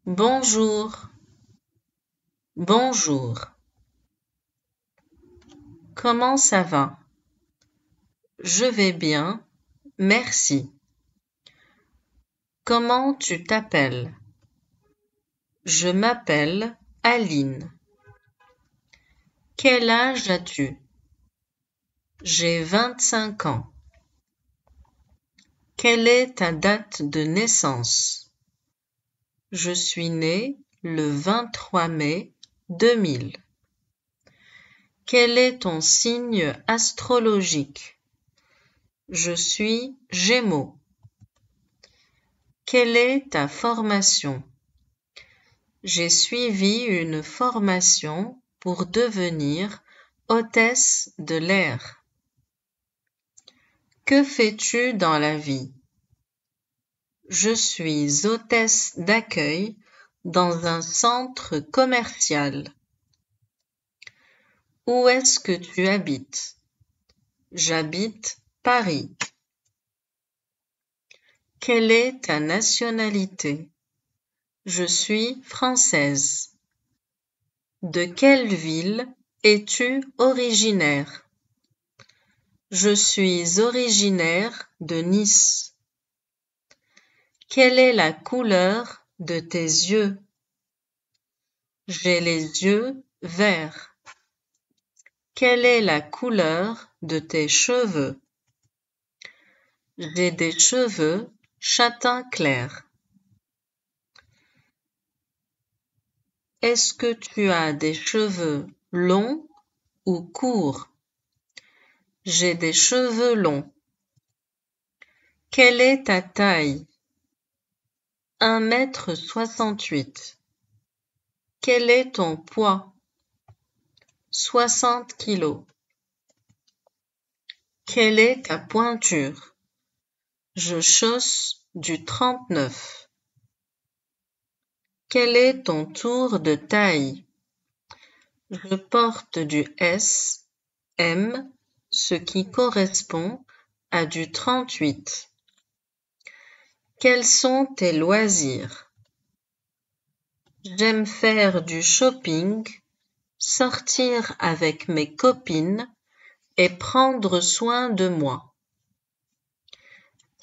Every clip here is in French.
Bonjour, bonjour. Comment ça va? Je vais bien, merci. Comment tu t'appelles? Je m'appelle Aline. Quel âge as-tu? J'ai 25 ans. Quelle est ta date de naissance? Je suis né le 23 mai 2000. Quel est ton signe astrologique? Je suis Gémeaux. Quelle est ta formation? J'ai suivi une formation pour devenir hôtesse de l'air. Que fais-tu dans la vie? Je suis hôtesse d'accueil dans un centre commercial. Où est-ce que tu habites? J'habite Paris. Quelle est ta nationalité? Je suis française. De quelle ville es-tu originaire? Je suis originaire de Nice. Quelle est la couleur de tes yeux? J'ai les yeux verts. Quelle est la couleur de tes cheveux? J'ai des cheveux châtain clair. Est-ce que tu as des cheveux longs ou courts? J'ai des cheveux longs. Quelle est ta taille? 1,68 m. Quel est ton poids? 60 kg. Quelle est ta pointure? Je chausse du 39. Quel est ton tour de taille? Je porte du S, M, ce qui correspond à du 38. Quels sont tes loisirs? J'aime faire du shopping, sortir avec mes copines et prendre soin de moi.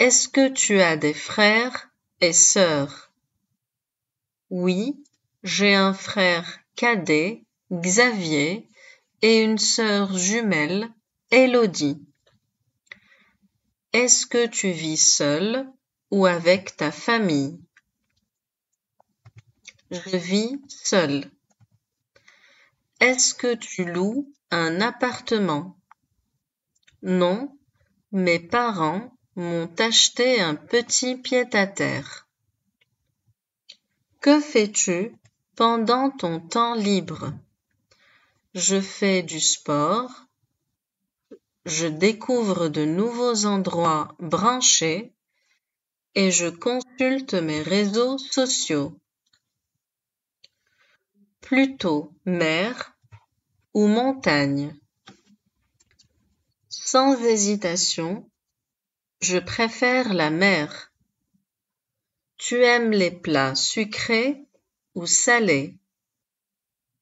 Est-ce que tu as des frères et sœurs? Oui, j'ai un frère cadet, Xavier, et une sœur jumelle, Élodie. Est-ce que tu vis seul ou avec ta famille? Je vis seul. Est-ce que tu loues un appartement? Non, mes parents m'ont acheté un petit pied-à-terre. Que fais-tu pendant ton temps libre? Je fais du sport, je découvre de nouveaux endroits branchés et je consulte mes réseaux sociaux. Plutôt mer ou montagne? Sans hésitation, je préfère la mer. Tu aimes les plats sucrés ou salés?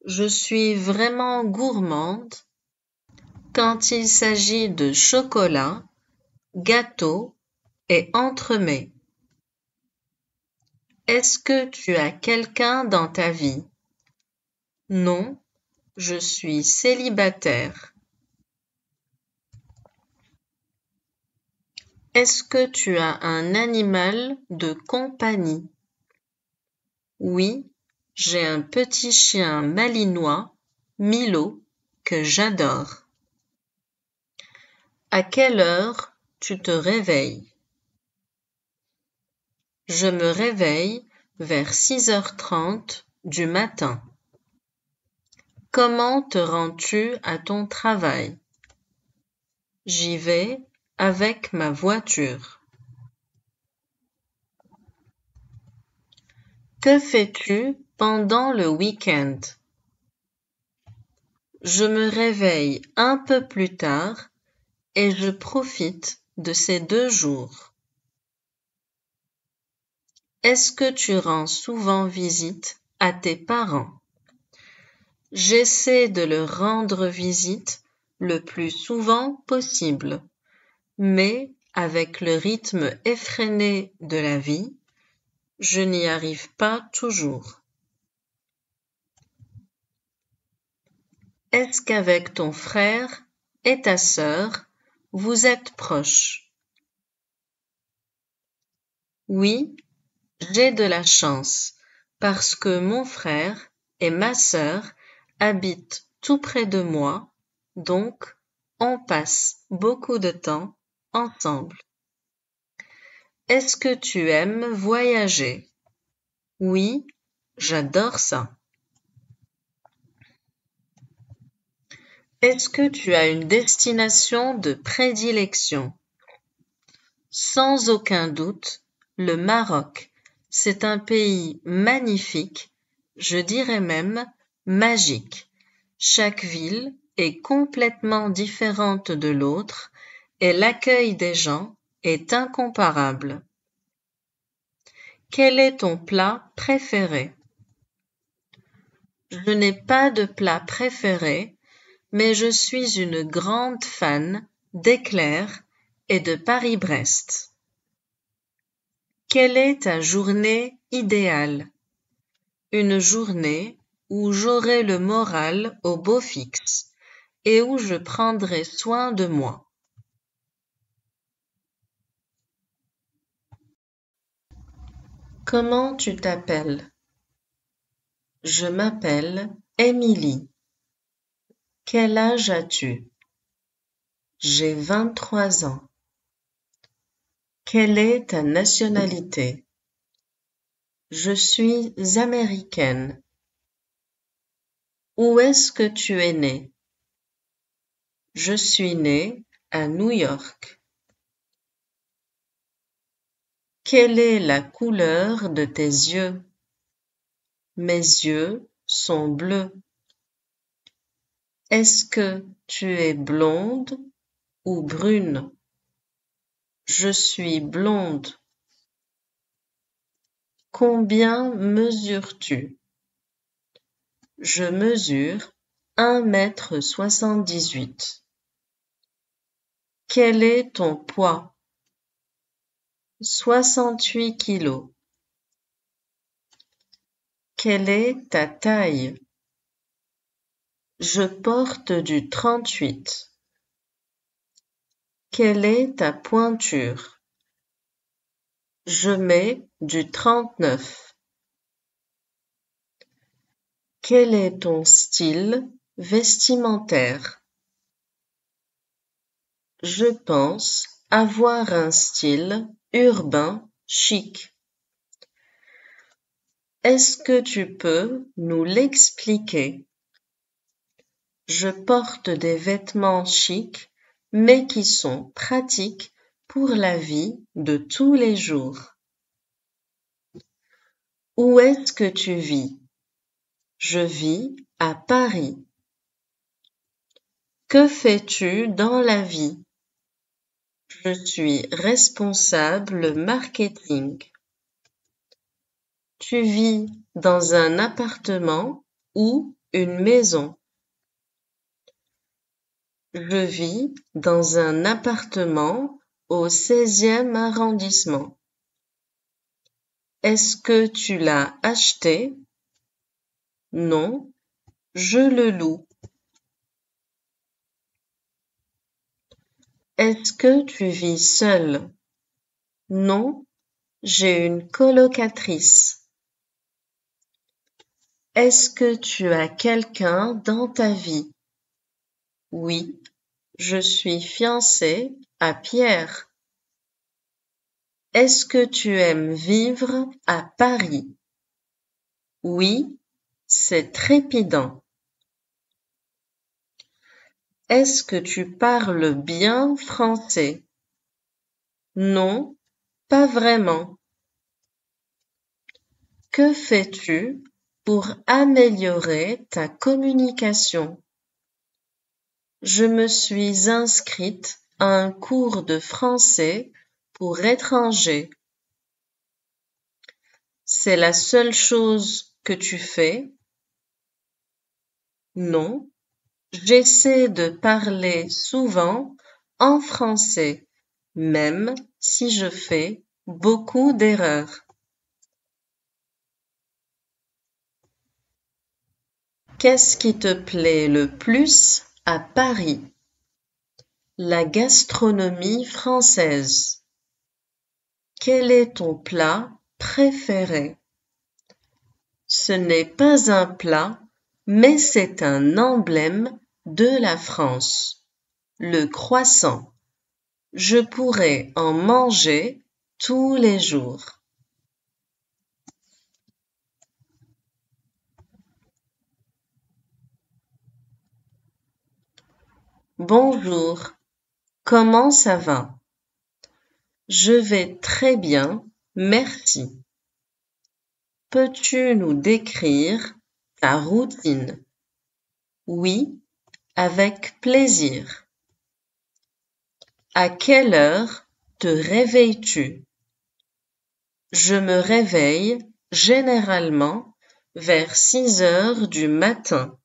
Je suis vraiment gourmande quand il s'agit de chocolat, gâteau et entremets. Est-ce que tu as quelqu'un dans ta vie? Non, je suis célibataire. Est-ce que tu as un animal de compagnie? Oui, j'ai un petit chien malinois, Milo, que j'adore. À quelle heure tu te réveilles? Je me réveille vers 6h30 du matin. Comment te rends-tu à ton travail? J'y vais avec ma voiture. Que fais-tu pendant le week-end? Je me réveille un peu plus tard et je profite de ces 2 jours. Est-ce que tu rends souvent visite à tes parents? J'essaie de leur rendre visite le plus souvent possible, mais avec le rythme effréné de la vie, je n'y arrive pas toujours. Est-ce qu'avec ton frère et ta sœur, vous êtes proches? Oui, j'ai de la chance parce que mon frère et ma sœur habitent tout près de moi, donc on passe beaucoup de temps ensemble. Est-ce que tu aimes voyager? Oui, j'adore ça. Est-ce que tu as une destination de prédilection? Sans aucun doute, le Maroc. C'est un pays magnifique, je dirais même magique. Chaque ville est complètement différente de l'autre et l'accueil des gens est incomparable. Quel est ton plat préféré? Je n'ai pas de plat préféré, mais je suis une grande fan d'éclairs et de Paris-Brest. Quelle est ta journée idéale? Une journée où j'aurai le moral au beau fixe et où je prendrai soin de moi. Comment tu t'appelles? Je m'appelle Émilie. Quel âge as-tu? J'ai 23 ans. Quelle est ta nationalité? Je suis américaine. Où est-ce que tu es née? Je suis née à New York. Quelle est la couleur de tes yeux? Mes yeux sont bleus. Est-ce que tu es blonde ou brune? Je suis blonde. Combien mesures-tu? Je mesure 1,78 m. Quel est ton poids? 68 kilos. Quelle est ta taille? Je porte du 38. Quelle est ta pointure? Je mets du 39. Quel est ton style vestimentaire? Je pense avoir un style urbain chic. Est-ce que tu peux nous l'expliquer? Je porte des vêtements chics, mais qui sont pratiques pour la vie de tous les jours. Où est-ce que tu vis? Je vis à Paris. Que fais-tu dans la vie? Je suis responsable marketing. Tu vis dans un appartement ou une maison? Je vis dans un appartement au 16e arrondissement. Est-ce que tu l'as acheté? Non, je le loue. Est-ce que tu vis seul? Non, j'ai une colocatrice. Est-ce que tu as quelqu'un dans ta vie? Oui, je suis fiancée à Pierre. Est-ce que tu aimes vivre à Paris? Oui, c'est trépidant. Est-ce que tu parles bien français? Non, pas vraiment. Que fais-tu pour améliorer ta communication? Je me suis inscrite à un cours de français pour étrangers. C'est la seule chose que tu fais? Non, j'essaie de parler souvent en français, même si je fais beaucoup d'erreurs. Qu'est-ce qui te plaît le plus à Paris? La gastronomie française. Quel est ton plat préféré? Ce n'est pas un plat, mais c'est un emblème de la France. Le croissant. Je pourrais en manger tous les jours. Bonjour, comment ça va? Je vais très bien, merci. Peux-tu nous décrire ta routine? Oui, avec plaisir. À quelle heure te réveilles-tu? Je me réveille généralement vers 6 heures du matin.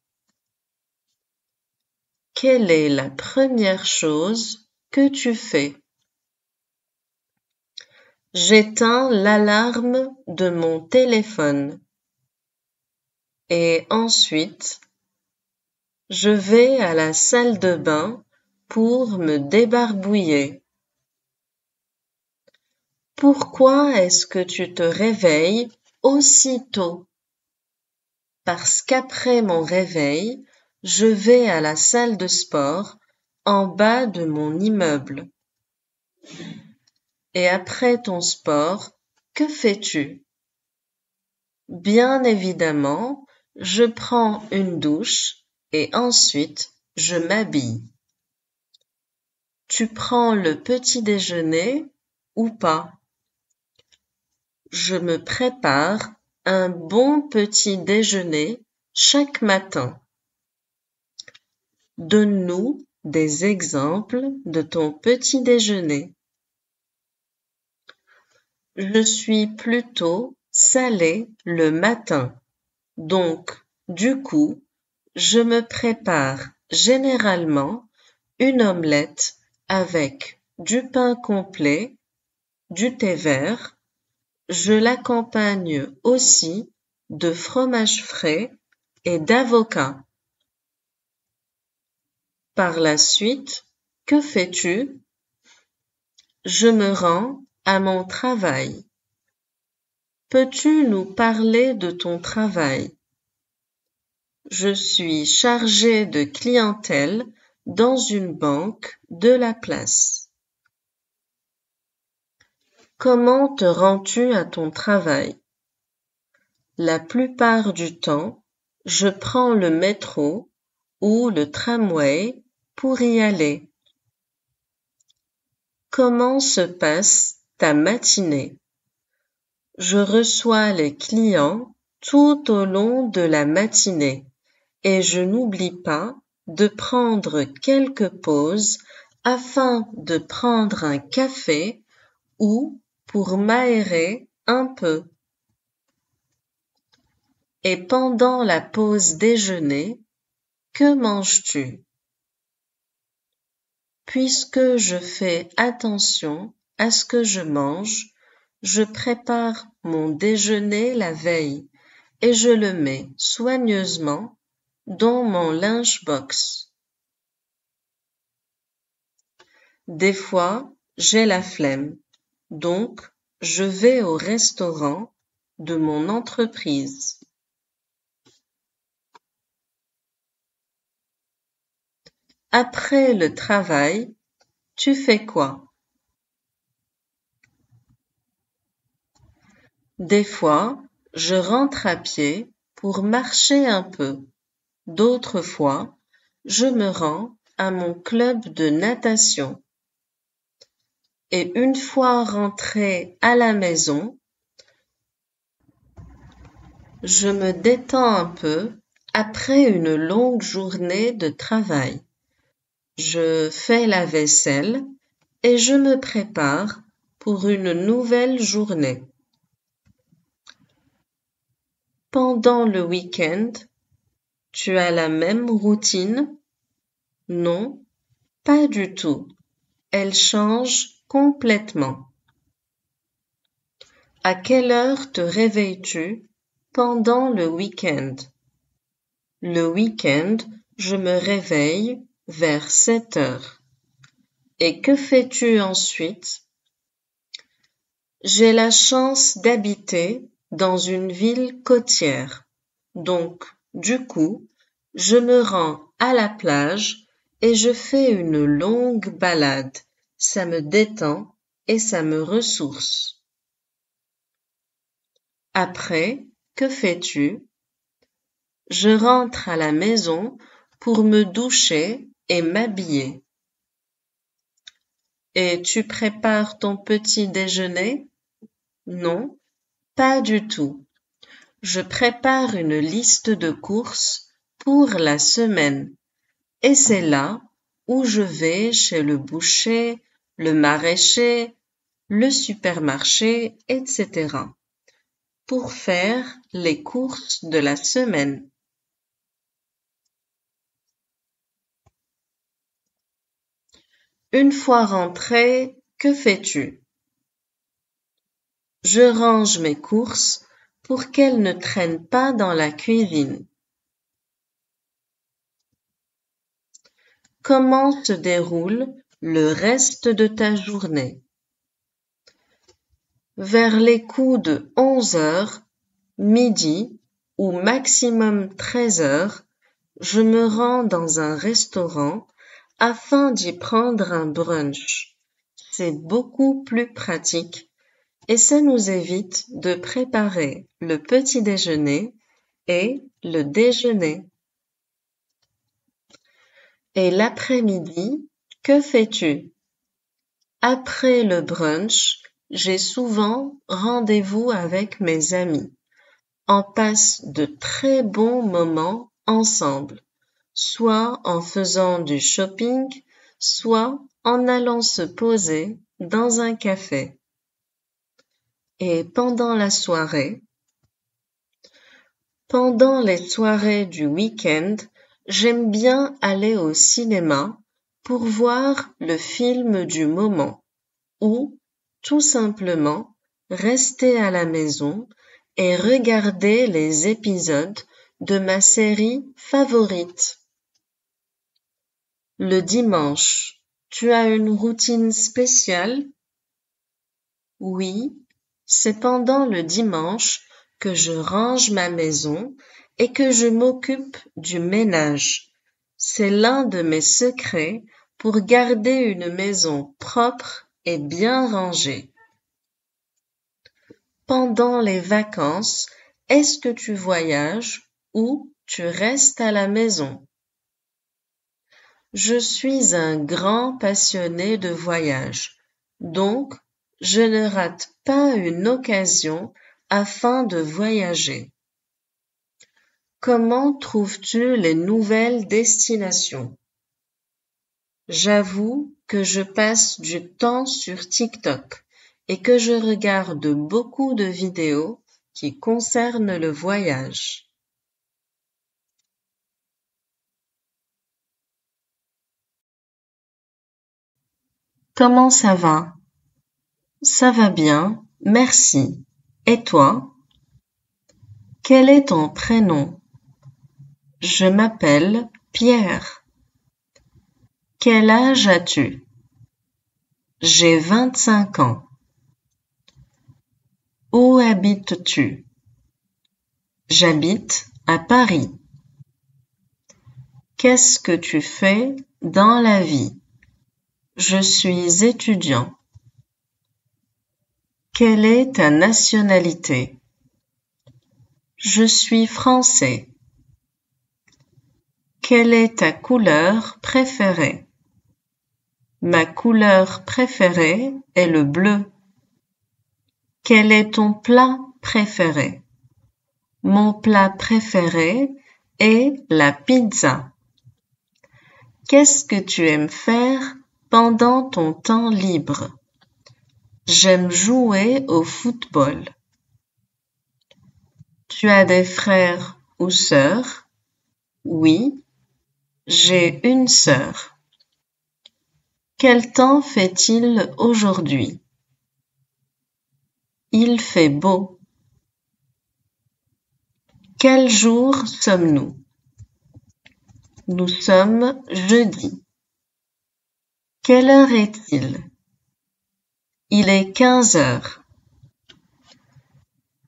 Quelle est la première chose que tu fais? J'éteins l'alarme de mon téléphone. Et ensuite, je vais à la salle de bain pour me débarbouiller. Pourquoi est-ce que tu te réveilles aussi tôt? Parce qu'après mon réveil, je vais à la salle de sport en bas de mon immeuble. Et après ton sport, que fais-tu? Bien évidemment, je prends une douche et ensuite je m'habille. Tu prends le petit déjeuner ou pas? Je me prépare un bon petit déjeuner chaque matin. Donne-nous des exemples de ton petit déjeuner. Je suis plutôt salé le matin, donc du coup, je me prépare généralement une omelette avec du pain complet, du thé vert. Je l'accompagne aussi de fromage frais et d'avocat. Par la suite, que fais-tu? Je me rends à mon travail. Peux-tu nous parler de ton travail? Je suis chargé de clientèle dans une banque de la place. Comment te rends-tu à ton travail? La plupart du temps, je prends le métro ou le tramway pour y aller. Comment se passe ta matinée? Je reçois les clients tout au long de la matinée et je n'oublie pas de prendre quelques pauses afin de prendre un café ou pour m'aérer un peu. Et pendant la pause déjeuner, que manges-tu? Puisque je fais attention à ce que je mange, je prépare mon déjeuner la veille et je le mets soigneusement dans mon lunchbox. Des fois, j'ai la flemme, donc je vais au restaurant de mon entreprise. Après le travail, tu fais quoi? Des fois, je rentre à pied pour marcher un peu. D'autres fois, je me rends à mon club de natation. Et une fois rentré à la maison, je me détends un peu après une longue journée de travail. Je fais la vaisselle et je me prépare pour une nouvelle journée. Pendant le week-end, tu as la même routine? Non, pas du tout. Elle change complètement. À quelle heure te réveilles-tu pendant le week-end? Le week-end, je me réveille vers 7 heures. Et que fais-tu ensuite? J'ai la chance d'habiter dans une ville côtière. Donc, du coup, je me rends à la plage et je fais une longue balade. Ça me détend et ça me ressource. Après, que fais-tu? Je rentre à la maison pour me doucher et m'habiller. Et tu prépares ton petit déjeuner? Non, pas du tout. Je prépare une liste de courses pour la semaine. Et c'est là où je vais chez le boucher, le maraîcher, le supermarché, etc. pour faire les courses de la semaine. Une fois rentré, que fais-tu? Je range mes courses pour qu'elles ne traînent pas dans la cuisine. Comment se déroule le reste de ta journée? Vers les coups de 11 heures, midi ou maximum 13 heures, je me rends dans un restaurant afin d'y prendre un brunch. C'est beaucoup plus pratique et ça nous évite de préparer le petit déjeuner et le déjeuner. Et l'après-midi, que fais-tu? Après le brunch, j'ai souvent rendez-vous avec mes amis. On passe de très bons moments ensemble, soit en faisant du shopping, soit en allant se poser dans un café. Et pendant la soirée, pendant les soirées du week-end, j'aime bien aller au cinéma pour voir le film du moment ou, tout simplement, rester à la maison et regarder les épisodes de ma série favorite. Le dimanche, tu as une routine spéciale? Oui, c'est pendant le dimanche que je range ma maison et que je m'occupe du ménage. C'est l'un de mes secrets pour garder une maison propre et bien rangée. Pendant les vacances, est-ce que tu voyages ou tu restes à la maison? Je suis un grand passionné de voyage, donc je ne rate pas une occasion afin de voyager. Comment trouves-tu les nouvelles destinations? J'avoue que je passe du temps sur TikTok et que je regarde beaucoup de vidéos qui concernent le voyage. Comment ça va? Ça va bien, merci. Et toi? Quel est ton prénom? Je m'appelle Pierre. Quel âge as-tu? J'ai 25 ans. Où habites-tu? J'habite à Paris. Qu'est-ce que tu fais dans la vie? Je suis étudiant. Quelle est ta nationalité? Je suis français. Quelle est ta couleur préférée? Ma couleur préférée est le bleu. Quel est ton plat préféré? Mon plat préféré est la pizza. Qu'est-ce que tu aimes faire pendant ton temps libre? J'aime jouer au football. Tu as des frères ou sœurs? Oui, j'ai une sœur. Quel temps fait-il aujourd'hui? Il fait beau. Quel jour sommes-nous? Nous sommes jeudi. Quelle heure est-il? Il est 15 heures.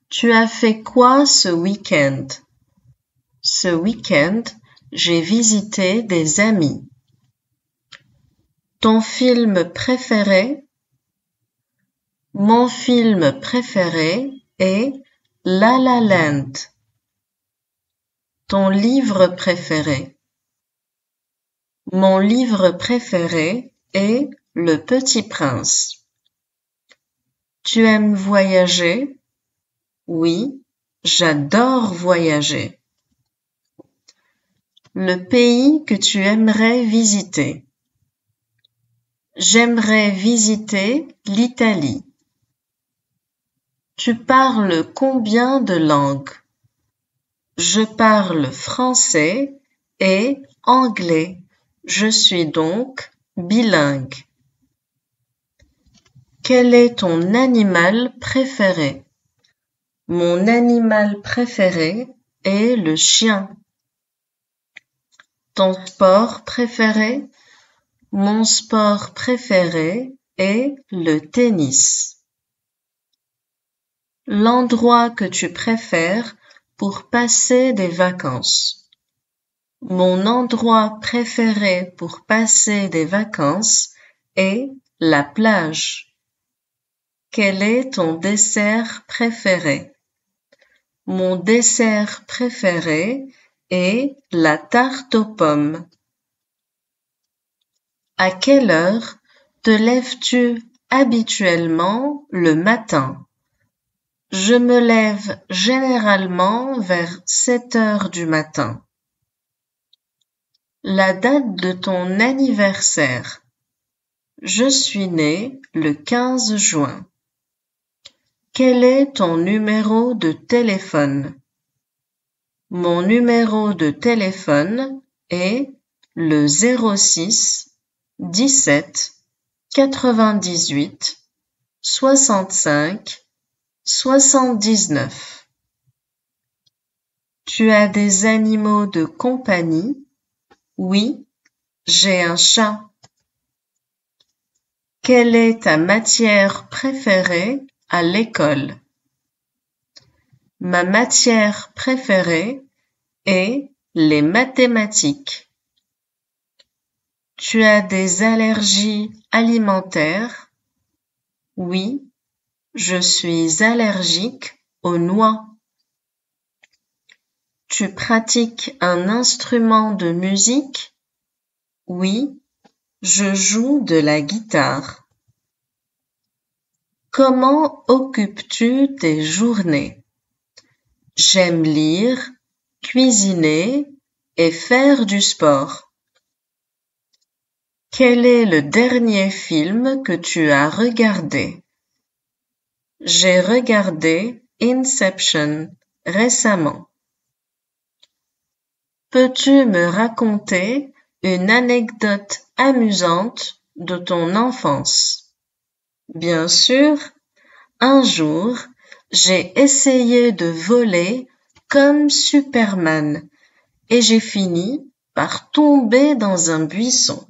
Tu as fait quoi ce week-end? Ce week-end, j'ai visité des amis. Ton film préféré? Mon film préféré est La La Land. Ton livre préféré? Mon livre préféré est Le Petit Prince. Tu aimes voyager? Oui, j'adore voyager. Le pays que tu aimerais visiter? J'aimerais visiter l'Italie. Tu parles combien de langues? Je parle français et anglais. Je suis donc bilingue. Quel est ton animal préféré? Mon animal préféré est le chien. Ton sport préféré? Mon sport préféré est le tennis. L'endroit que tu préfères pour passer des vacances? Mon endroit préféré pour passer des vacances est la plage. Quel est ton dessert préféré? Mon dessert préféré est la tarte aux pommes. À quelle heure te lèves-tu habituellement le matin? Je me lève généralement vers 7 heures du matin. La date de ton anniversaire? Je suis né le 15 juin. Quel est ton numéro de téléphone? Mon numéro de téléphone est le 06 17 98 65 79. Tu as des animaux de compagnie? Oui, j'ai un chat. Quelle est ta matière préférée à l'école? Ma matière préférée est les mathématiques. Tu as des allergies alimentaires? Oui, je suis allergique aux noix. Tu pratiques un instrument de musique? Oui, je joue de la guitare. Comment occupes-tu tes journées? J'aime lire, cuisiner et faire du sport. Quel est le dernier film que tu as regardé? J'ai regardé Inception récemment. Peux-tu me raconter une anecdote amusante de ton enfance? Bien sûr, un jour, j'ai essayé de voler comme Superman et j'ai fini par tomber dans un buisson.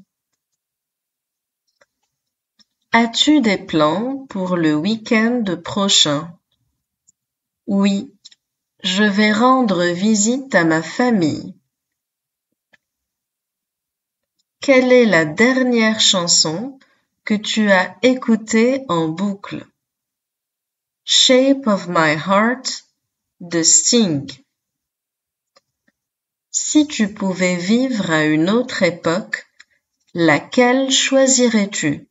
As-tu des plans pour le week-end prochain? Oui, je vais rendre visite à ma famille. Quelle est la dernière chanson que tu as écoutée en boucle? Shape of My Heart de Sting. Si tu pouvais vivre à une autre époque, laquelle choisirais-tu?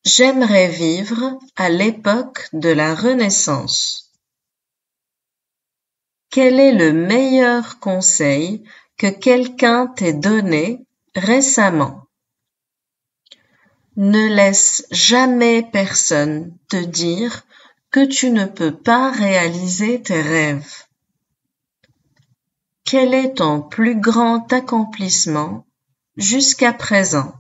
J'aimerais vivre à l'époque de la Renaissance. Quel est le meilleur conseil que quelqu'un t'ait donné récemment? Ne laisse jamais personne te dire que tu ne peux pas réaliser tes rêves. Quel est ton plus grand accomplissement jusqu'à présent?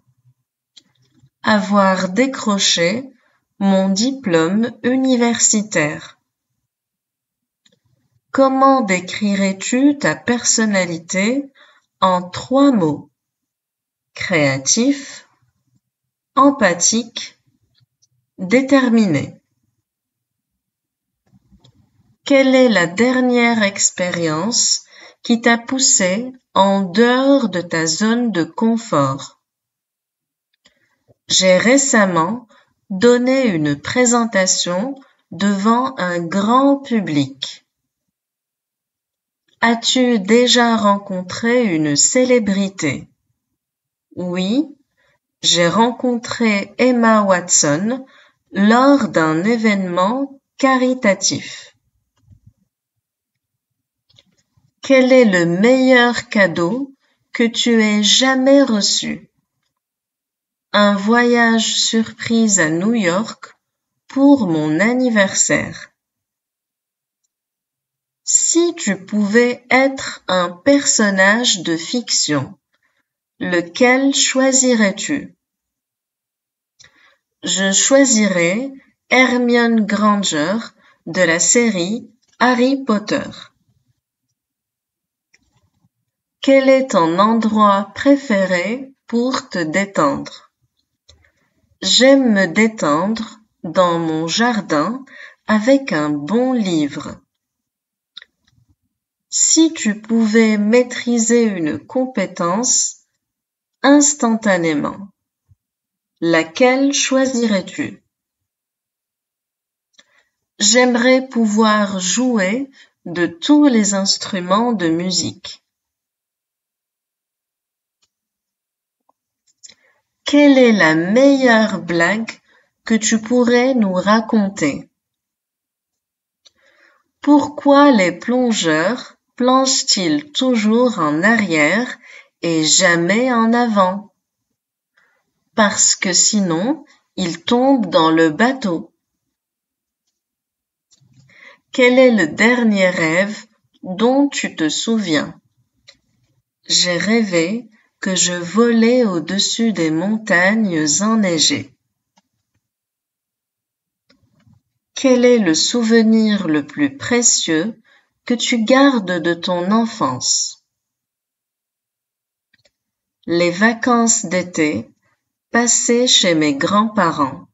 Avoir décroché mon diplôme universitaire. Comment décrirais-tu ta personnalité en 3 mots? Créatif, empathique, déterminé. Quelle est la dernière expérience qui t'a poussé en dehors de ta zone de confort? J'ai récemment donné une présentation devant un grand public. As-tu déjà rencontré une célébrité? Oui, j'ai rencontré Emma Watson lors d'un événement caritatif. Quel est le meilleur cadeau que tu aies jamais reçu? Un voyage surprise à New York pour mon anniversaire. Si tu pouvais être un personnage de fiction, lequel choisirais-tu? Je choisirais Hermione Granger de la série Harry Potter. Quel est ton endroit préféré pour te détendre? J'aime me détendre dans mon jardin avec un bon livre. Si tu pouvais maîtriser une compétence instantanément, laquelle choisirais-tu? J'aimerais pouvoir jouer de tous les instruments de musique. Quelle est la meilleure blague que tu pourrais nous raconter? Pourquoi les plongeurs plongent-ils toujours en arrière et jamais en avant? Parce que sinon, ils tombent dans le bateau. Quel est le dernier rêve dont tu te souviens? J'ai rêvé que je volais au-dessus des montagnes enneigées. Quel est le souvenir le plus précieux que tu gardes de ton enfance? Les vacances d'été passées chez mes grands-parents.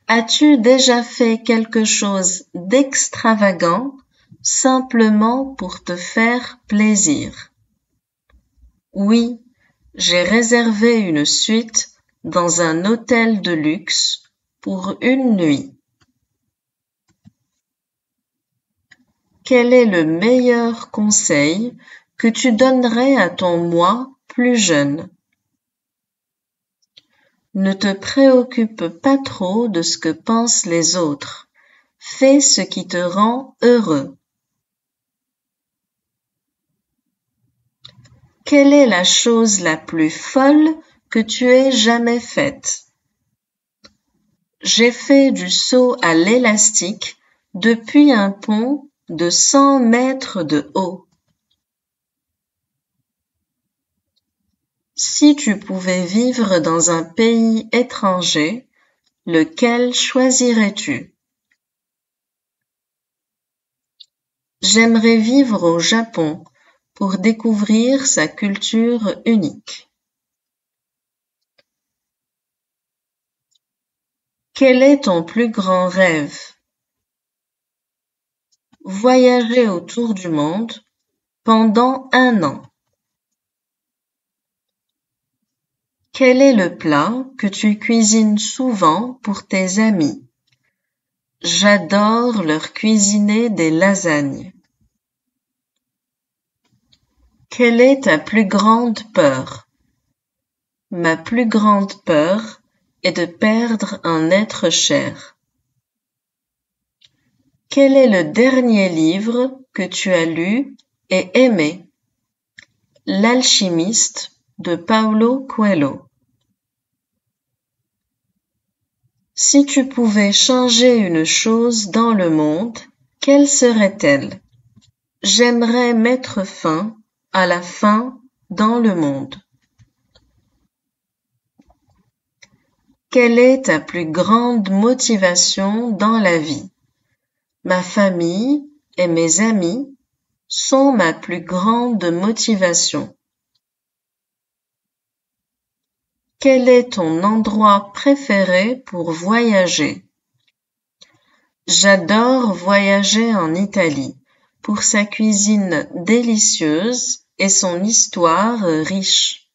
As-tu déjà fait quelque chose d'extravagant simplement pour te faire plaisir? Oui, j'ai réservé une suite dans un hôtel de luxe pour une nuit. Quel est le meilleur conseil que tu donnerais à ton moi plus jeune? Ne te préoccupe pas trop de ce que pensent les autres. Fais ce qui te rend heureux. Quelle est la chose la plus folle que tu aies jamais faite? J'ai fait du saut à l'élastique depuis un pont de 100 mètres de haut. Si tu pouvais vivre dans un pays étranger, lequel choisirais-tu? J'aimerais vivre au Japon pour découvrir sa culture unique. Quel est ton plus grand rêve? Voyager autour du monde pendant 1 an. Quel est le plat que tu cuisines souvent pour tes amis? J'adore leur cuisiner des lasagnes. Quelle est ta plus grande peur? Ma plus grande peur est de perdre un être cher. Quel est le dernier livre que tu as lu et aimé? L'alchimiste de Paulo Coelho. Si tu pouvais changer une chose dans le monde, quelle serait-elle? J'aimerais mettre fin à la faim dans le monde. Quelle est ta plus grande motivation dans la vie? Ma famille et mes amis sont ma plus grande motivation. Quel est ton endroit préféré pour voyager? J'adore voyager en Italie pour sa cuisine délicieuse et son histoire riche.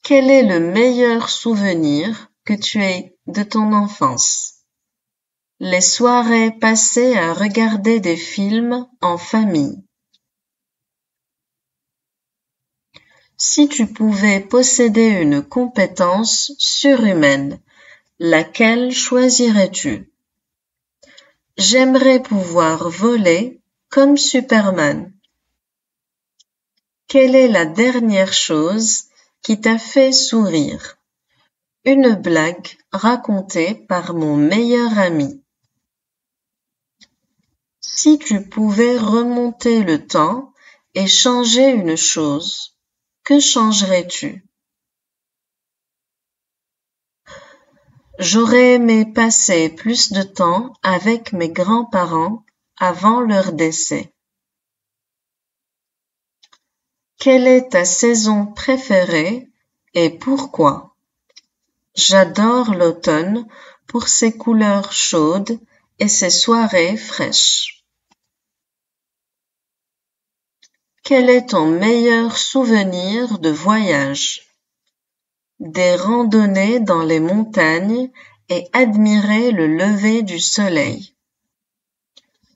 Quel est le meilleur souvenir que tu aies de ton enfance? Les soirées passées à regarder des films en famille. Si tu pouvais posséder une compétence surhumaine, laquelle choisirais-tu? J'aimerais pouvoir voler comme Superman. Quelle est la dernière chose qui t'a fait sourire? Une blague racontée par mon meilleur ami. Si tu pouvais remonter le temps et changer une chose, que changerais-tu? J'aurais aimé passer plus de temps avec mes grands-parents avant leur décès. Quelle est ta saison préférée et pourquoi? J'adore l'automne pour ses couleurs chaudes et ses soirées fraîches. Quel est ton meilleur souvenir de voyage? Des randonnées dans les montagnes et admirer le lever du soleil.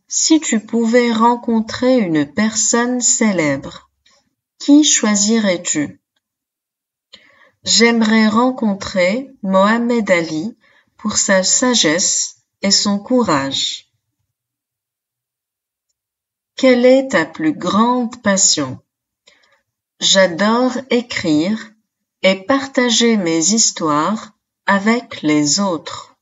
Si tu pouvais rencontrer une personne célèbre, qui choisirais-tu? J'aimerais rencontrer Mohamed Ali pour sa sagesse et son courage. Quelle est ta plus grande passion? J'adore écrire et partager mes histoires avec les autres.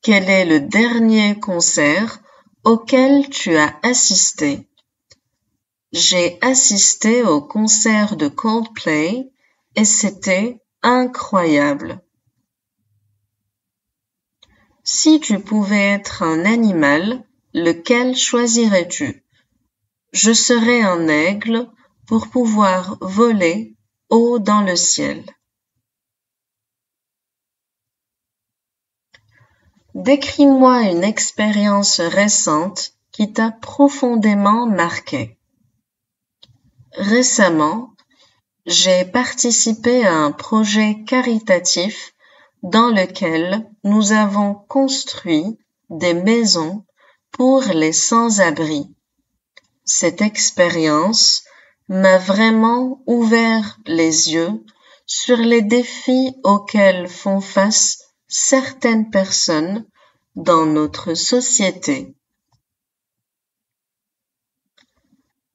Quel est le dernier concert auquel tu as assisté? J'ai assisté au concert de Coldplay et c'était incroyable. Si tu pouvais être un animal, lequel choisirais-tu? Je serais un aigle pour pouvoir voler haut dans le ciel. Décris-moi une expérience récente qui t'a profondément marqué. Récemment, j'ai participé à un projet caritatif dans lequel nous avons construit des maisons pour les sans-abri. Cette expérience m'a vraiment ouvert les yeux sur les défis auxquels font face certaines personnes dans notre société.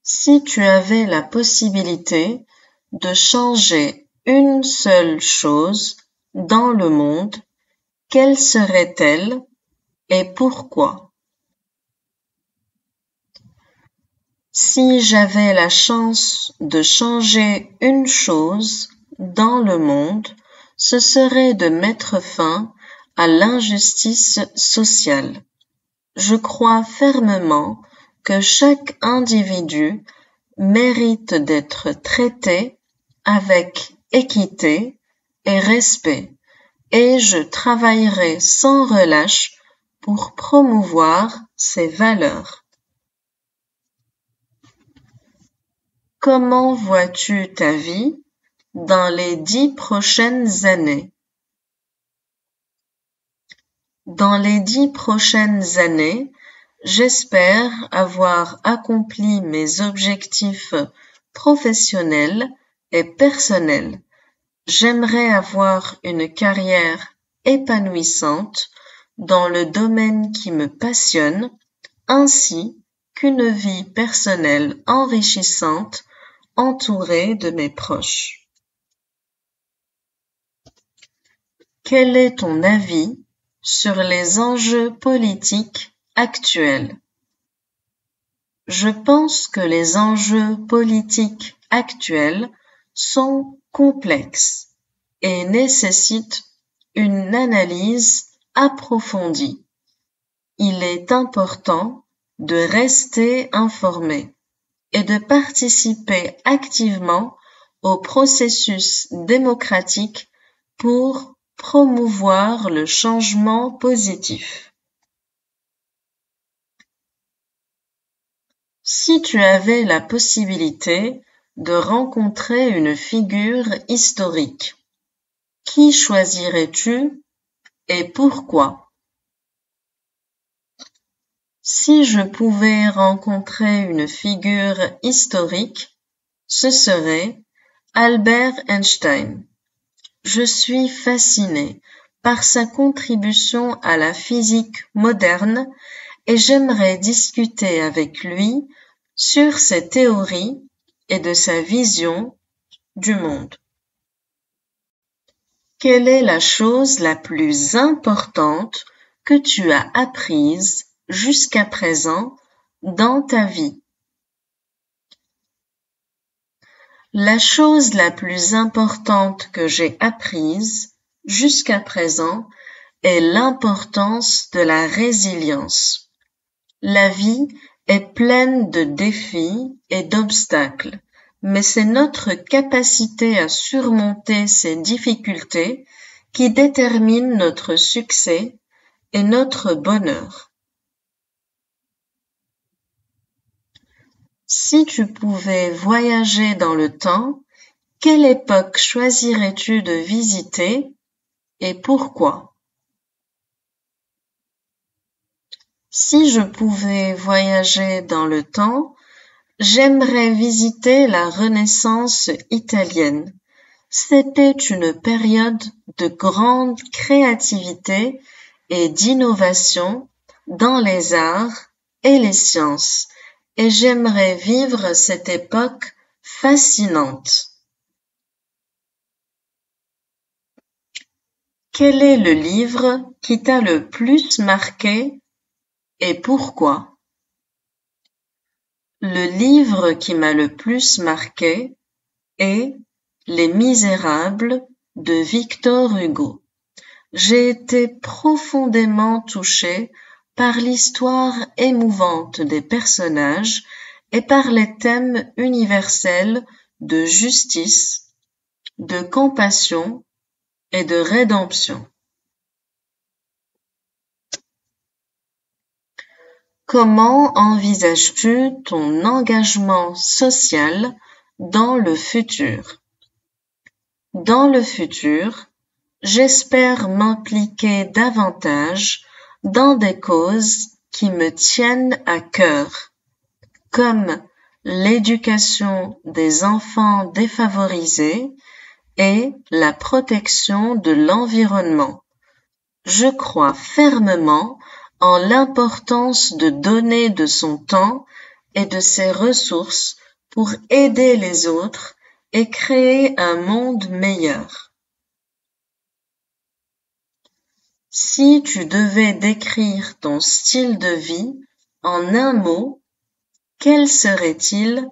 Si tu avais la possibilité de changer une seule chose dans le monde, quelle serait-elle et pourquoi? Si j'avais la chance de changer une chose dans le monde, ce serait de mettre fin à l'injustice sociale. Je crois fermement que chaque individu mérite d'être traité avec équité et respect, et je travaillerai sans relâche pour promouvoir ces valeurs. Comment vois-tu ta vie dans les 10 prochaines années? Dans les 10 prochaines années, j'espère avoir accompli mes objectifs professionnels et personnels. J'aimerais avoir une carrière épanouissante dans le domaine qui me passionne, ainsi qu'une vie personnelle enrichissante entourée de mes proches. Quel est ton avis sur les enjeux politiques actuels. Je pense que les enjeux politiques actuels sont complexes et nécessitent une analyse approfondie. Il est important de rester informé et de participer activement au processus démocratique pour promouvoir le changement positif. Si tu avais la possibilité de rencontrer une figure historique, qui choisirais-tu et pourquoi? Si je pouvais rencontrer une figure historique, ce serait Albert Einstein. Je suis fasciné par sa contribution à la physique moderne et j'aimerais discuter avec lui sur ses théories et de sa vision du monde. Quelle est la chose la plus importante que tu as apprise jusqu'à présent dans ta vie? La chose la plus importante que j'ai apprise jusqu'à présent est l'importance de la résilience. La vie est pleine de défis et d'obstacles, mais c'est notre capacité à surmonter ces difficultés qui détermine notre succès et notre bonheur. Si tu pouvais voyager dans le temps, quelle époque choisirais-tu de visiter et pourquoi? Si je pouvais voyager dans le temps, j'aimerais visiter la Renaissance italienne. C'était une période de grande créativité et d'innovation dans les arts et les sciences, et j'aimerais vivre cette époque fascinante. Quel est le livre qui t'a le plus marqué et pourquoi? Le livre qui m'a le plus marqué est Les Misérables de Victor Hugo. J'ai été profondément touchée par l'histoire émouvante des personnages et par les thèmes universels de justice, de compassion et de rédemption. Comment envisages-tu ton engagement social dans le futur? Dans le futur, j'espère m'impliquer davantage dans des causes qui me tiennent à cœur, comme l'éducation des enfants défavorisés et la protection de l'environnement. Je crois fermement en l'importance de donner de son temps et de ses ressources pour aider les autres et créer un monde meilleur. Si tu devais décrire ton style de vie en un mot, quel serait-il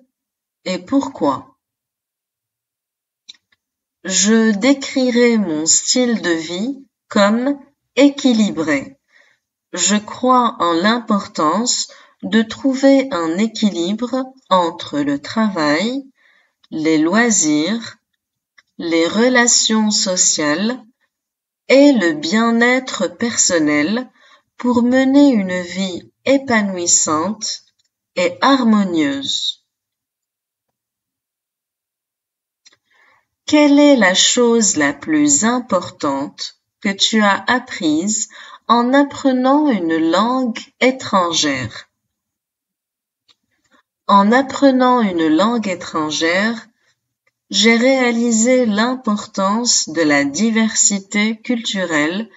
et pourquoi? Je décrirais mon style de vie comme équilibré. Je crois en l'importance de trouver un équilibre entre le travail, les loisirs, les relations sociales et le bien-être personnel pour mener une vie épanouissante et harmonieuse. Quelle est la chose la plus importante que tu as apprise en apprenant une langue étrangère? En apprenant une langue étrangère, j'ai réalisé l'importance de la diversité culturelle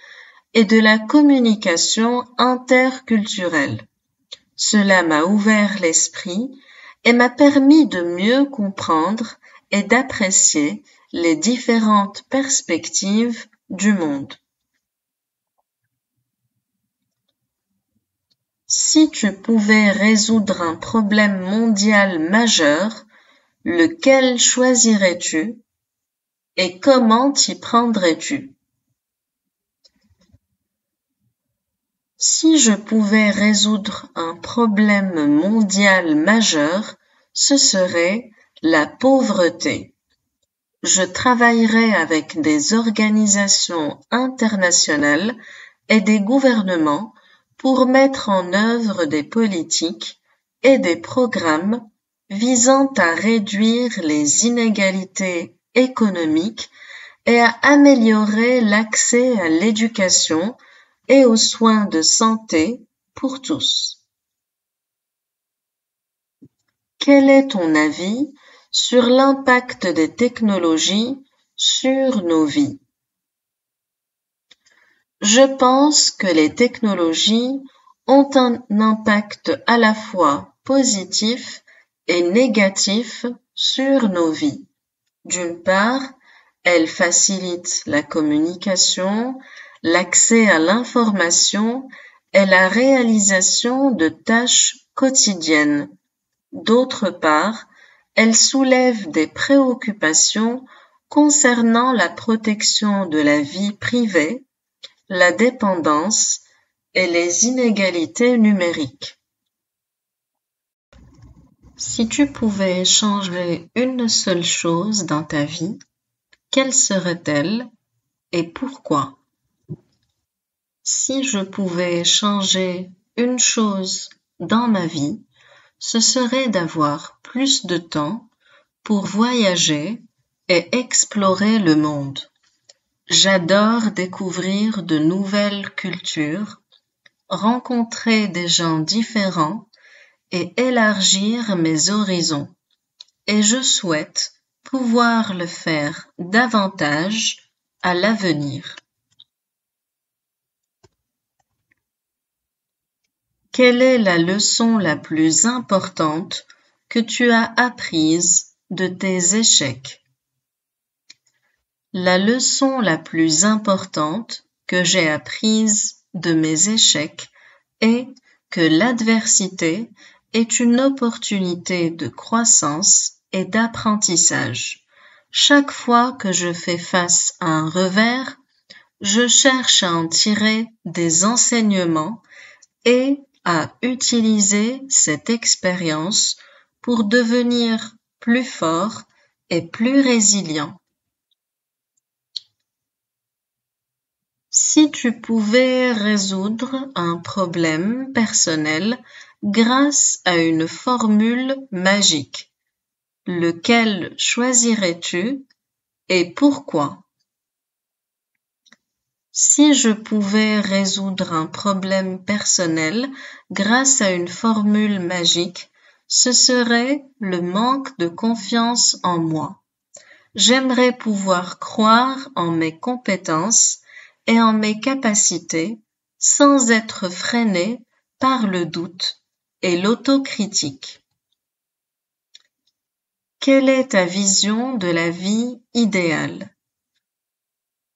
et de la communication interculturelle. Cela m'a ouvert l'esprit et m'a permis de mieux comprendre et d'apprécier les différentes perspectives du monde. Si tu pouvais résoudre un problème mondial majeur, lequel choisirais-tu et comment t'y prendrais-tu? Si je pouvais résoudre un problème mondial majeur, ce serait la pauvreté. Je travaillerais avec des organisations internationales et des gouvernements pour mettre en œuvre des politiques et des programmes visant à réduire les inégalités économiques et à améliorer l'accès à l'éducation et aux soins de santé pour tous. Quel est ton avis sur l'impact des technologies sur nos vies? Je pense que les technologies ont un impact à la fois positif et négatif sur nos vies. D'une part, elles facilitent la communication, l'accès à l'information et la réalisation de tâches quotidiennes. D'autre part, elles soulèvent des préoccupations concernant la protection de la vie privée, la dépendance et les inégalités numériques. Si tu pouvais changer une seule chose dans ta vie, quelle serait-elle et pourquoi? Si je pouvais changer une chose dans ma vie, ce serait d'avoir plus de temps pour voyager et explorer le monde. J'adore découvrir de nouvelles cultures, rencontrer des gens différents et élargir mes horizons. Et je souhaite pouvoir le faire davantage à l'avenir. Quelle est la leçon la plus importante que tu as apprise de tes échecs? La leçon la plus importante que j'ai apprise de mes échecs est que l'adversité est une opportunité de croissance et d'apprentissage. Chaque fois que je fais face à un revers, je cherche à en tirer des enseignements et à utiliser cette expérience pour devenir plus fort et plus résilient. Si tu pouvais résoudre un problème personnel grâce à une formule magique, lequel choisirais-tu et pourquoi? Si je pouvais résoudre un problème personnel grâce à une formule magique, ce serait le manque de confiance en moi. J'aimerais pouvoir croire en mes compétences et en mes capacités sans être freiné par le doute et l'autocritique. Quelle est ta vision de la vie idéale?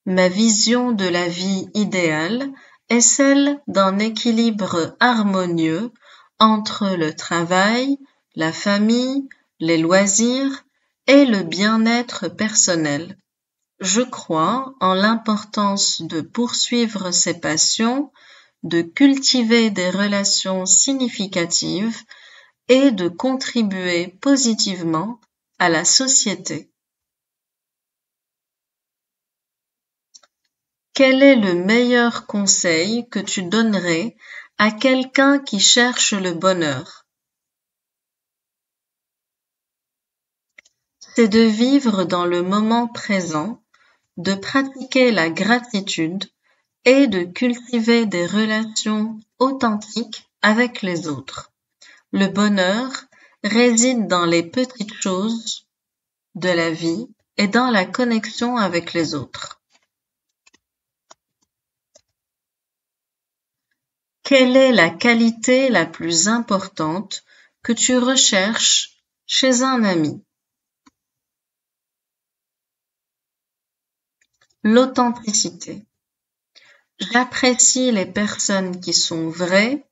Ma vision de la vie idéale est celle d'un équilibre harmonieux entre le travail, la famille, les loisirs et le bien-être personnel. Je crois en l'importance de poursuivre ses passions, de cultiver des relations significatives et de contribuer positivement à la société. Quel est le meilleur conseil que tu donnerais à quelqu'un qui cherche le bonheur? C'est de vivre dans le moment présent, de pratiquer la gratitude et de cultiver des relations authentiques avec les autres. Le bonheur réside dans les petites choses de la vie et dans la connexion avec les autres. Quelle est la qualité la plus importante que tu recherches chez un ami? L'authenticité. J'apprécie les personnes qui sont vraies,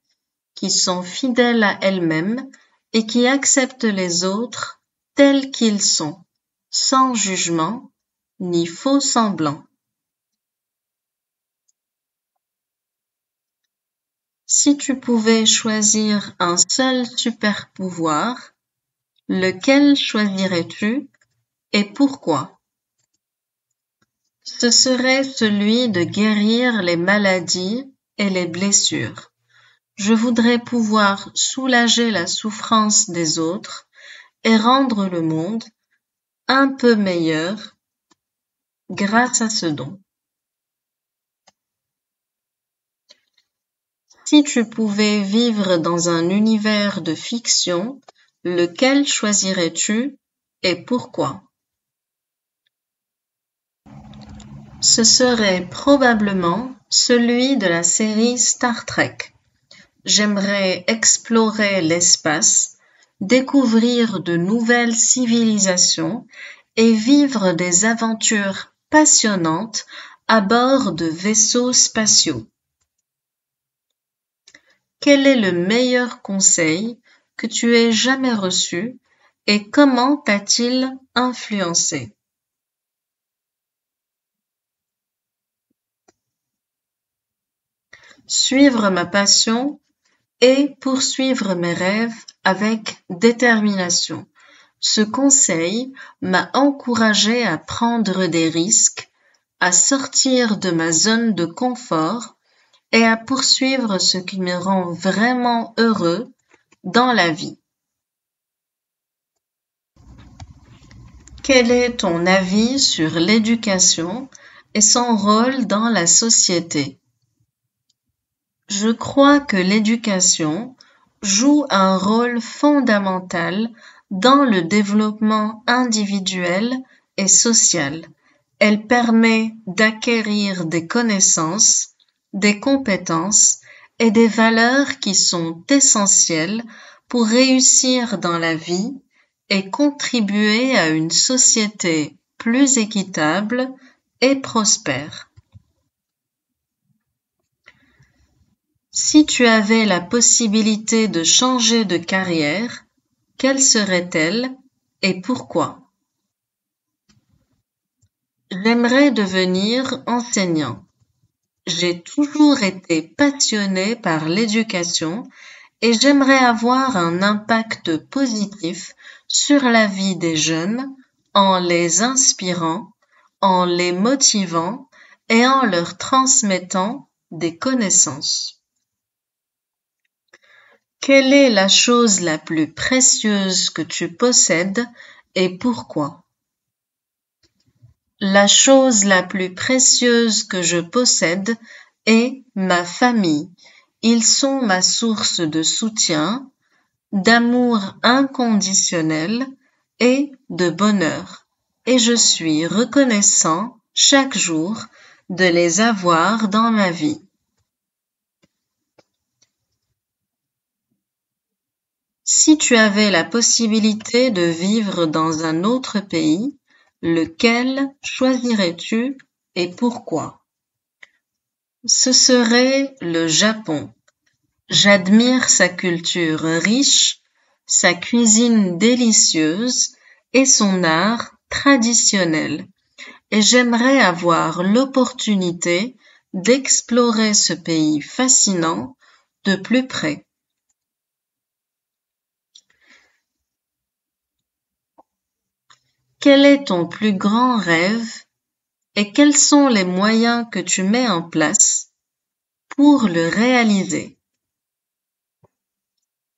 qui sont fidèles à elles-mêmes et qui acceptent les autres tels qu'ils sont, sans jugement ni faux semblant. Si tu pouvais choisir un seul super pouvoir, lequel choisirais-tu et pourquoi? Ce serait celui de guérir les maladies et les blessures. Je voudrais pouvoir soulager la souffrance des autres et rendre le monde un peu meilleur grâce à ce don. Si tu pouvais vivre dans un univers de fiction, lequel choisirais-tu et pourquoi? Ce serait probablement celui de la série Star Trek. J'aimerais explorer l'espace, découvrir de nouvelles civilisations et vivre des aventures passionnantes à bord de vaisseaux spatiaux. Quel est le meilleur conseil que tu aies jamais reçu et comment t'a-t-il influencé? Suivre ma passion et poursuivre mes rêves avec détermination. Ce conseil m'a encouragé à prendre des risques, à sortir de ma zone de confort et à poursuivre ce qui me rend vraiment heureux dans la vie. Quel est ton avis sur l'éducation et son rôle dans la société? Je crois que l'éducation joue un rôle fondamental dans le développement individuel et social. Elle permet d'acquérir des connaissances, des compétences et des valeurs qui sont essentielles pour réussir dans la vie et contribuer à une société plus équitable et prospère. Si tu avais la possibilité de changer de carrière, quelle serait-elle et pourquoi? J'aimerais devenir enseignant. J'ai toujours été passionné par l'éducation et j'aimerais avoir un impact positif sur la vie des jeunes en les inspirant, en les motivant et en leur transmettant des connaissances. Quelle est la chose la plus précieuse que tu possèdes et pourquoi? La chose la plus précieuse que je possède est ma famille. Ils sont ma source de soutien, d'amour inconditionnel et de bonheur. Et je suis reconnaissant chaque jour de les avoir dans ma vie. Si tu avais la possibilité de vivre dans un autre pays, lequel choisirais-tu et pourquoi? Ce serait le Japon. J'admire sa culture riche, sa cuisine délicieuse et son art traditionnel. Et j'aimerais avoir l'opportunité d'explorer ce pays fascinant de plus près. Quel est ton plus grand rêve et quels sont les moyens que tu mets en place pour le réaliser?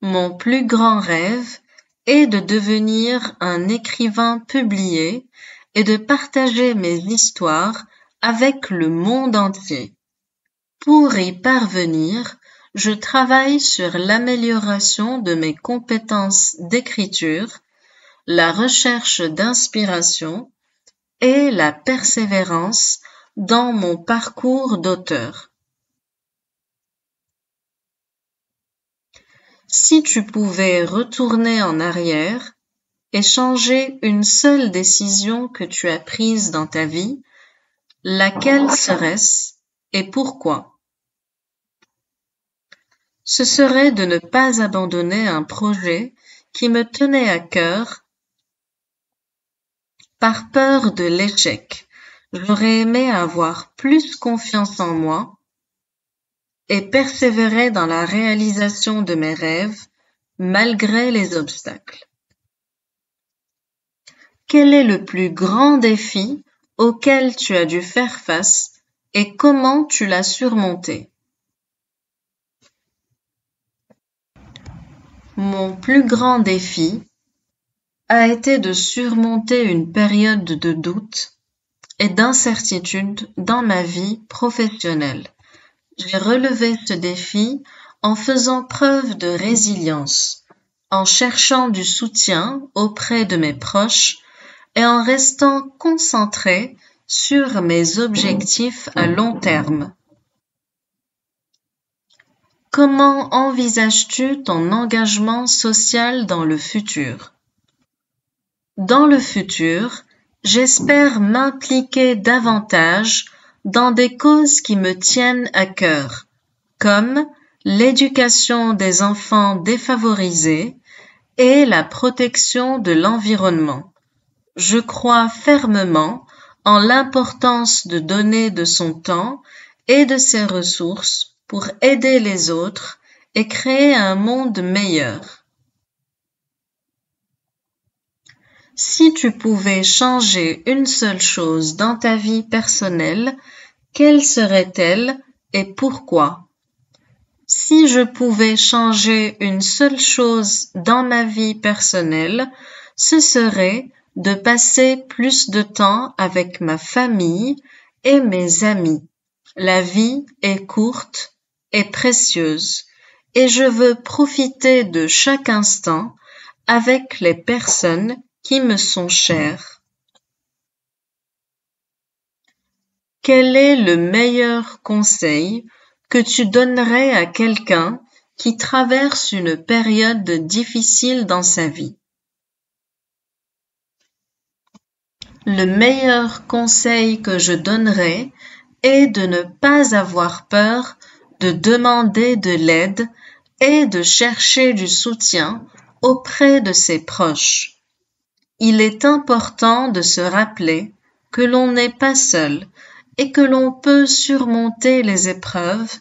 Mon plus grand rêve est de devenir un écrivain publié et de partager mes histoires avec le monde entier. Pour y parvenir, je travaille sur l'amélioration de mes compétences d'écriture, la recherche d'inspiration et la persévérance dans mon parcours d'auteur. Si tu pouvais retourner en arrière et changer une seule décision que tu as prise dans ta vie, laquelle serait-ce et pourquoi? ce serait de ne pas abandonner un projet qui me tenait à cœur par peur de l'échec. J'aurais aimé avoir plus confiance en moi et persévérer dans la réalisation de mes rêves malgré les obstacles. Quel est le plus grand défi auquel tu as dû faire face et comment tu l'as surmonté? Mon plus grand défi a été de surmonter une période de doute et d'incertitude dans ma vie professionnelle. J'ai relevé ce défi en faisant preuve de résilience, en cherchant du soutien auprès de mes proches et en restant concentré sur mes objectifs à long terme. Comment envisages-tu ton engagement social dans le futur? Dans le futur, j'espère m'impliquer davantage dans des causes qui me tiennent à cœur, comme l'éducation des enfants défavorisés et la protection de l'environnement. Je crois fermement en l'importance de donner de son temps et de ses ressources pour aider les autres et créer un monde meilleur. Si tu pouvais changer une seule chose dans ta vie personnelle, quelle serait-elle et pourquoi? Si je pouvais changer une seule chose dans ma vie personnelle, ce serait de passer plus de temps avec ma famille et mes amis. La vie est courte et précieuse et je veux profiter de chaque instant avec les personnes qui me sont chères. Quel est le meilleur conseil que tu donnerais à quelqu'un qui traverse une période difficile dans sa vie? Le meilleur conseil que je donnerais est de ne pas avoir peur de demander de l'aide et de chercher du soutien auprès de ses proches. Il est important de se rappeler que l'on n'est pas seul et que l'on peut surmonter les épreuves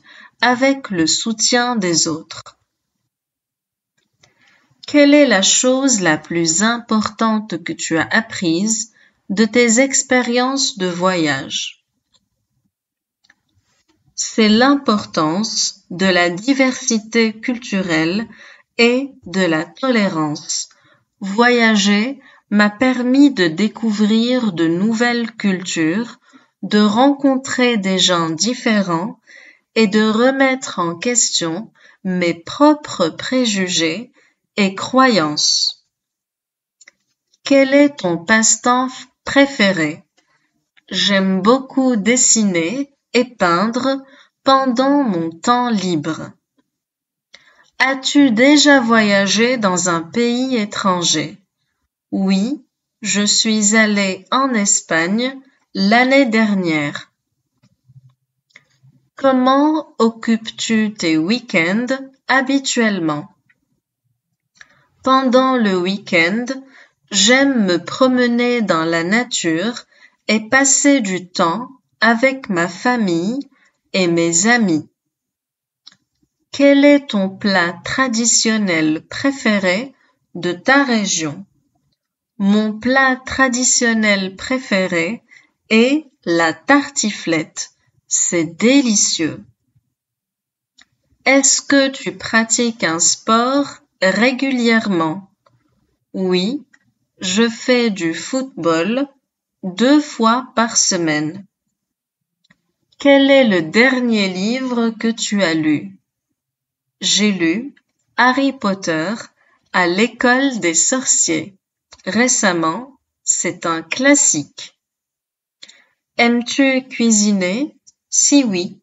avec le soutien des autres. Quelle est la chose la plus importante que tu as apprise de tes expériences de voyage? C'est l'importance de la diversité culturelle et de la tolérance. Voyager m'a permis de découvrir de nouvelles cultures, de rencontrer des gens différents et de remettre en question mes propres préjugés et croyances. Quel est ton passe-temps préféré? J'aime beaucoup dessiner et peindre pendant mon temps libre. As-tu déjà voyagé dans un pays étranger? Oui, je suis allée en Espagne l'année dernière. Comment occupes-tu tes week-ends habituellement? Pendant le week-end, j'aime me promener dans la nature et passer du temps avec ma famille et mes amis. Quel est ton plat traditionnel préféré de ta région? Mon plat traditionnel préféré est la tartiflette. C'est délicieux. Est-ce que tu pratiques un sport régulièrement? Oui, je fais du football 2 fois par semaine. Quel est le dernier livre que tu as lu? J'ai lu Harry Potter à l'école des sorciers. Récemment, c'est un classique. Aimes-tu cuisiner? Si oui,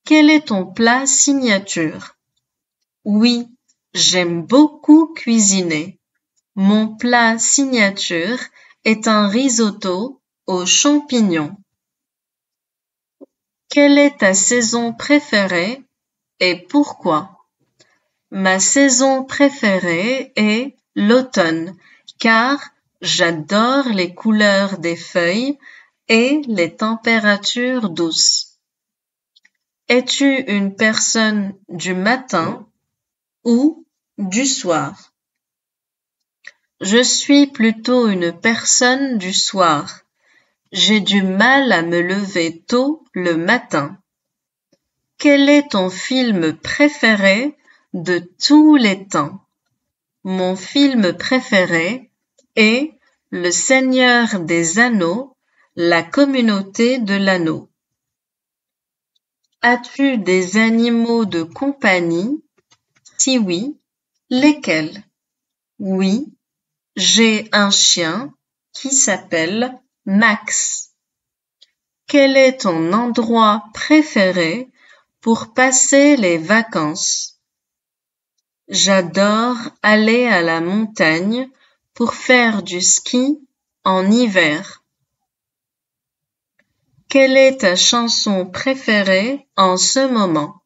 quel est ton plat signature? Oui, j'aime beaucoup cuisiner. Mon plat signature est un risotto aux champignons. Quelle est ta saison préférée et pourquoi? Ma saison préférée est l'automne, car j'adore les couleurs des feuilles et les températures douces. Es-tu une personne du matin ou du soir? Je suis plutôt une personne du soir. J'ai du mal à me lever tôt le matin. Quel est ton film préféré de tous les temps? Mon film préféré est Le Seigneur des Anneaux, la communauté de l'anneau. As-tu des animaux de compagnie? Si oui, lesquels? Oui, j'ai un chien qui s'appelle Max. Quel est ton endroit préféré pour passer les vacances? J'adore aller à la montagne pour faire du ski en hiver. Quelle est ta chanson préférée en ce moment?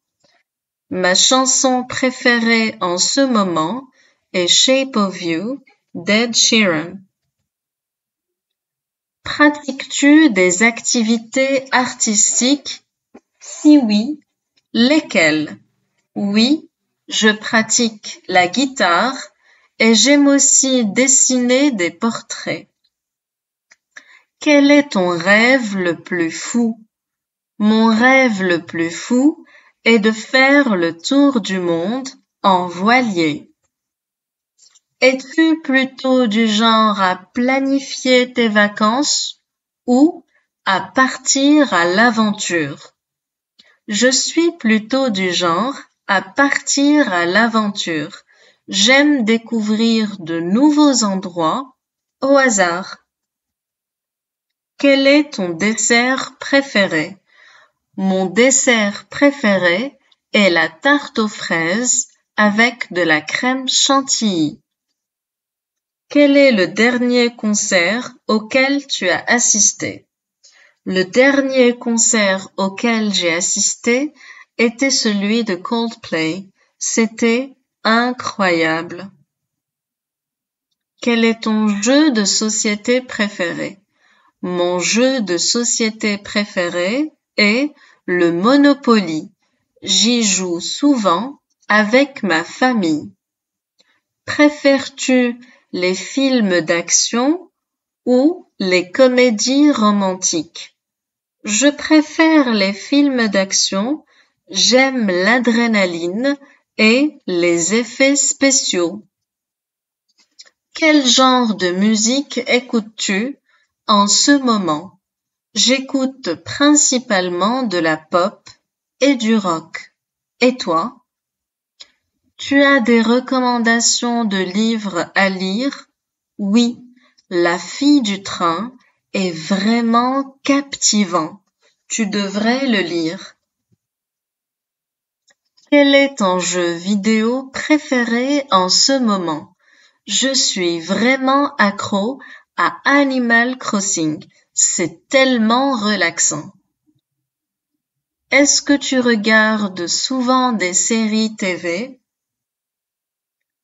Ma chanson préférée en ce moment est Shape of You d'Ed Sheeran. Pratiques-tu des activités artistiques? Si oui, lesquelles? Oui, je pratique la guitare et j'aime aussi dessiner des portraits. Quel est ton rêve le plus fou? Mon rêve le plus fou est de faire le tour du monde en voilier. Es-tu plutôt du genre à planifier tes vacances ou à partir à l'aventure? Je suis plutôt du genre à partir à l'aventure. J'aime découvrir de nouveaux endroits au hasard. Quel est ton dessert préféré? Mon dessert préféré est la tarte aux fraises avec de la crème chantilly. Quel est le dernier concert auquel tu as assisté? Le dernier concert auquel j'ai assisté était celui de Coldplay. C'était incroyable. Quel est ton jeu de société préféré? Mon jeu de société préféré est le Monopoly. J'y joue souvent avec ma famille. Préfères-tu les films d'action ou les comédies romantiques? Je préfère les films d'action, j'aime l'adrénaline et les effets spéciaux. Quel genre de musique écoutes-tu en ce moment? J'écoute principalement de la pop et du rock. Et toi? Tu as des recommandations de livres à lire? Oui, La fille du train est vraiment captivant. Tu devrais le lire. Quel est ton jeu vidéo préféré en ce moment? Je suis vraiment accro à Animal Crossing. C'est tellement relaxant. Est-ce que tu regardes souvent des séries TV?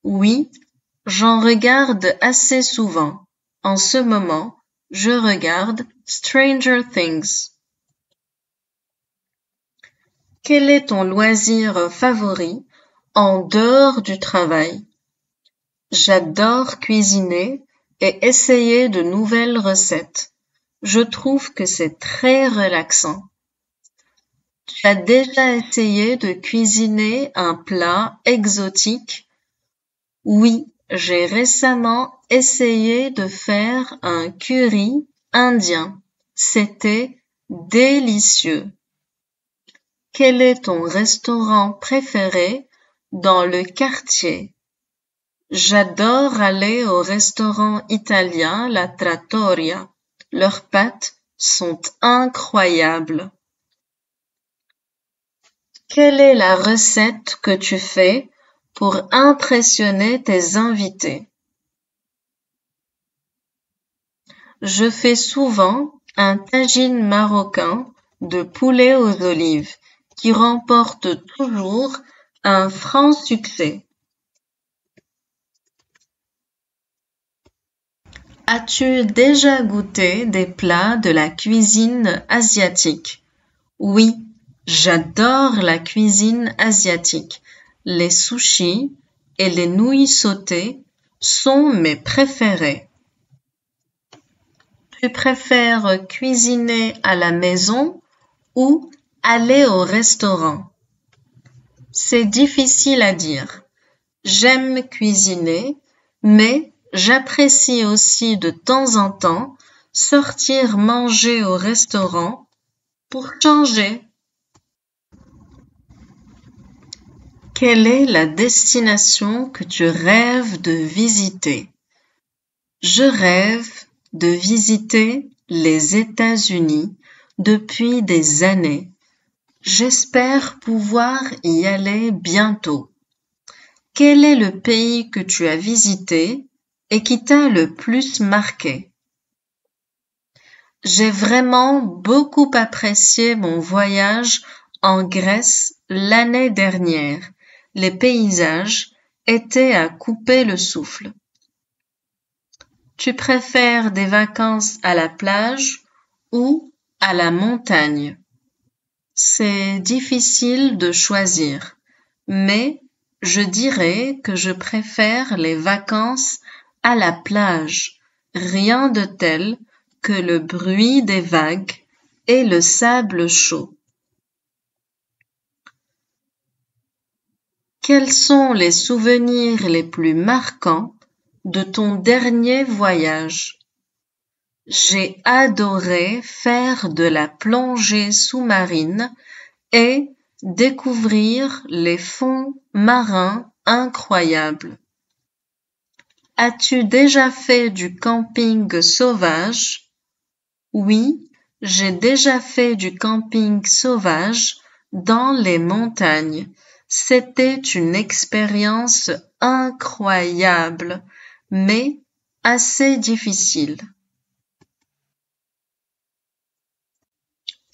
Oui, j'en regarde assez souvent. En ce moment, je regarde Stranger Things. Quel est ton loisir favori en dehors du travail? J'adore cuisiner et essayer de nouvelles recettes. Je trouve que c'est très relaxant. Tu as déjà essayé de cuisiner un plat exotique? Oui, j'ai récemment essayé de faire un curry indien. C'était délicieux. Quel est ton restaurant préféré dans le quartier? J'adore aller au restaurant italien La Trattoria. Leurs pâtes sont incroyables. Quelle est la recette que tu fais pour impressionner tes invités? Je fais souvent un tagine marocain de poulet aux olives qui remporte toujours un franc succès. As-tu déjà goûté des plats de la cuisine asiatique? Oui, j'adore la cuisine asiatique. Les sushis et les nouilles sautées sont mes préférés. Tu préfères cuisiner à la maison ou aller au restaurant? C'est difficile à dire. J'aime cuisiner, mais j'apprécie aussi de temps en temps sortir manger au restaurant pour changer. Quelle est la destination que tu rêves de visiter? Je rêve de visiter les États-Unis depuis des années. J'espère pouvoir y aller bientôt. Quel est le pays que tu as visité et qui t'a le plus marqué? J'ai vraiment beaucoup apprécié mon voyage en Grèce l'année dernière. Les paysages étaient à couper le souffle. Tu préfères des vacances à la plage ou à la montagne? C'est difficile de choisir, mais je dirais que je préfère les vacances à la plage. Rien de tel que le bruit des vagues et le sable chaud. Quels sont les souvenirs les plus marquants de ton dernier voyage? J'ai adoré faire de la plongée sous-marine et découvrir les fonds marins incroyables. As-tu déjà fait du camping sauvage? Oui, j'ai déjà fait du camping sauvage dans les montagnes. C'était une expérience incroyable, mais assez difficile.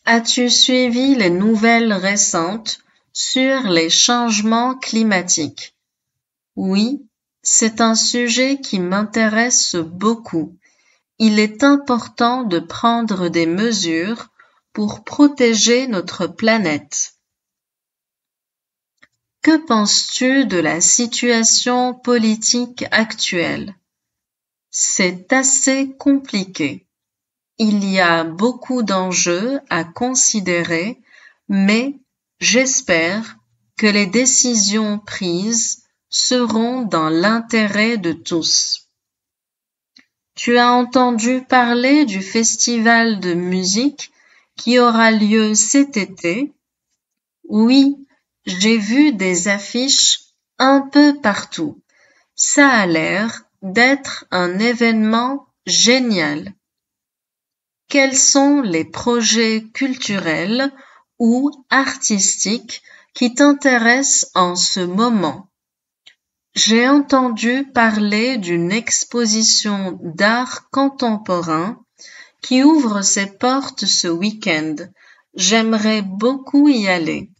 As-tu suivi les nouvelles récentes sur les changements climatiques? Oui, c'est un sujet qui m'intéresse beaucoup. Il est important de prendre des mesures pour protéger notre planète. Que penses-tu de la situation politique actuelle? C'est assez compliqué. Il y a beaucoup d'enjeux à considérer, mais j'espère que les décisions prises seront dans l'intérêt de tous. Tu as entendu parler du festival de musique qui aura lieu cet été? Oui, j'ai vu des affiches un peu partout. Ça a l'air d'être un événement génial. Quels sont les projets culturels ou artistiques qui t'intéressent en ce moment? J'ai entendu parler d'une exposition d'art contemporain qui ouvre ses portes ce week-end. J'aimerais beaucoup y aller.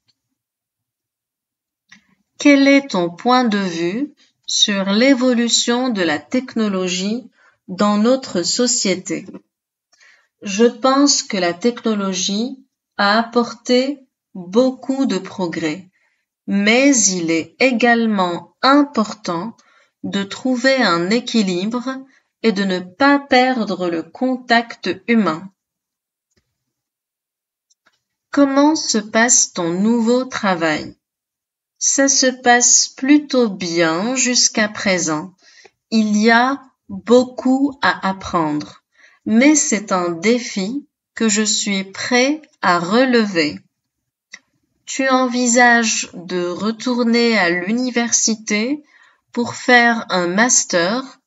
Quel est ton point de vue sur l'évolution de la technologie dans notre société? Je pense que la technologie a apporté beaucoup de progrès, mais il est également important de trouver un équilibre et de ne pas perdre le contact humain. Comment se passe ton nouveau travail? Ça se passe plutôt bien jusqu'à présent. Il y a beaucoup à apprendre, mais c'est un défi que je suis prêt à relever. Tu envisages de retourner à l'université pour faire un master?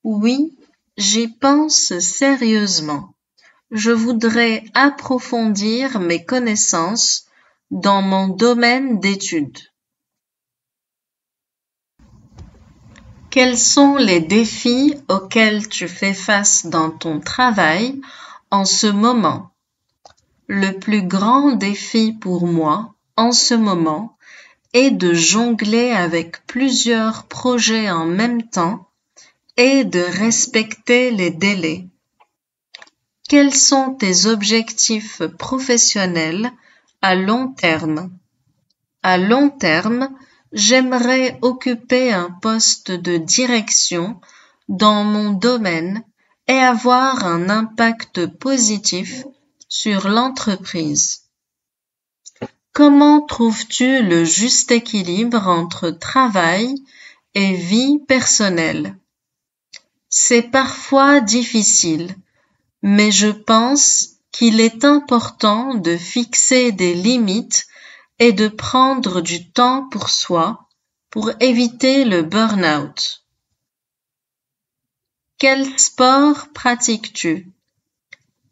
Oui, j'y pense sérieusement. Je voudrais approfondir mes connaissances dans mon domaine d'études. Quels sont les défis auxquels tu fais face dans ton travail en ce moment? Le plus grand défi pour moi en ce moment est de jongler avec plusieurs projets en même temps et de respecter les délais. Quels sont tes objectifs professionnels à long terme? À long terme, j'aimerais occuper un poste de direction dans mon domaine et avoir un impact positif sur l'entreprise. Comment trouves-tu le juste équilibre entre travail et vie personnelle? C'est parfois difficile, mais je pense qu'il est important de fixer des limites et de prendre du temps pour soi pour éviter le burn-out. Quel sport pratiques-tu?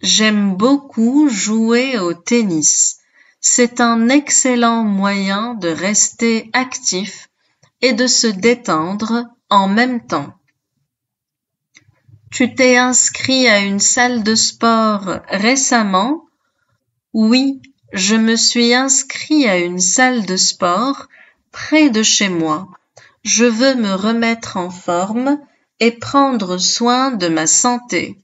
J'aime beaucoup jouer au tennis. C'est un excellent moyen de rester actif et de se détendre en même temps. Tu t'es inscrit à une salle de sport récemment? Oui, je me suis inscrit à une salle de sport près de chez moi. Je veux me remettre en forme et prendre soin de ma santé.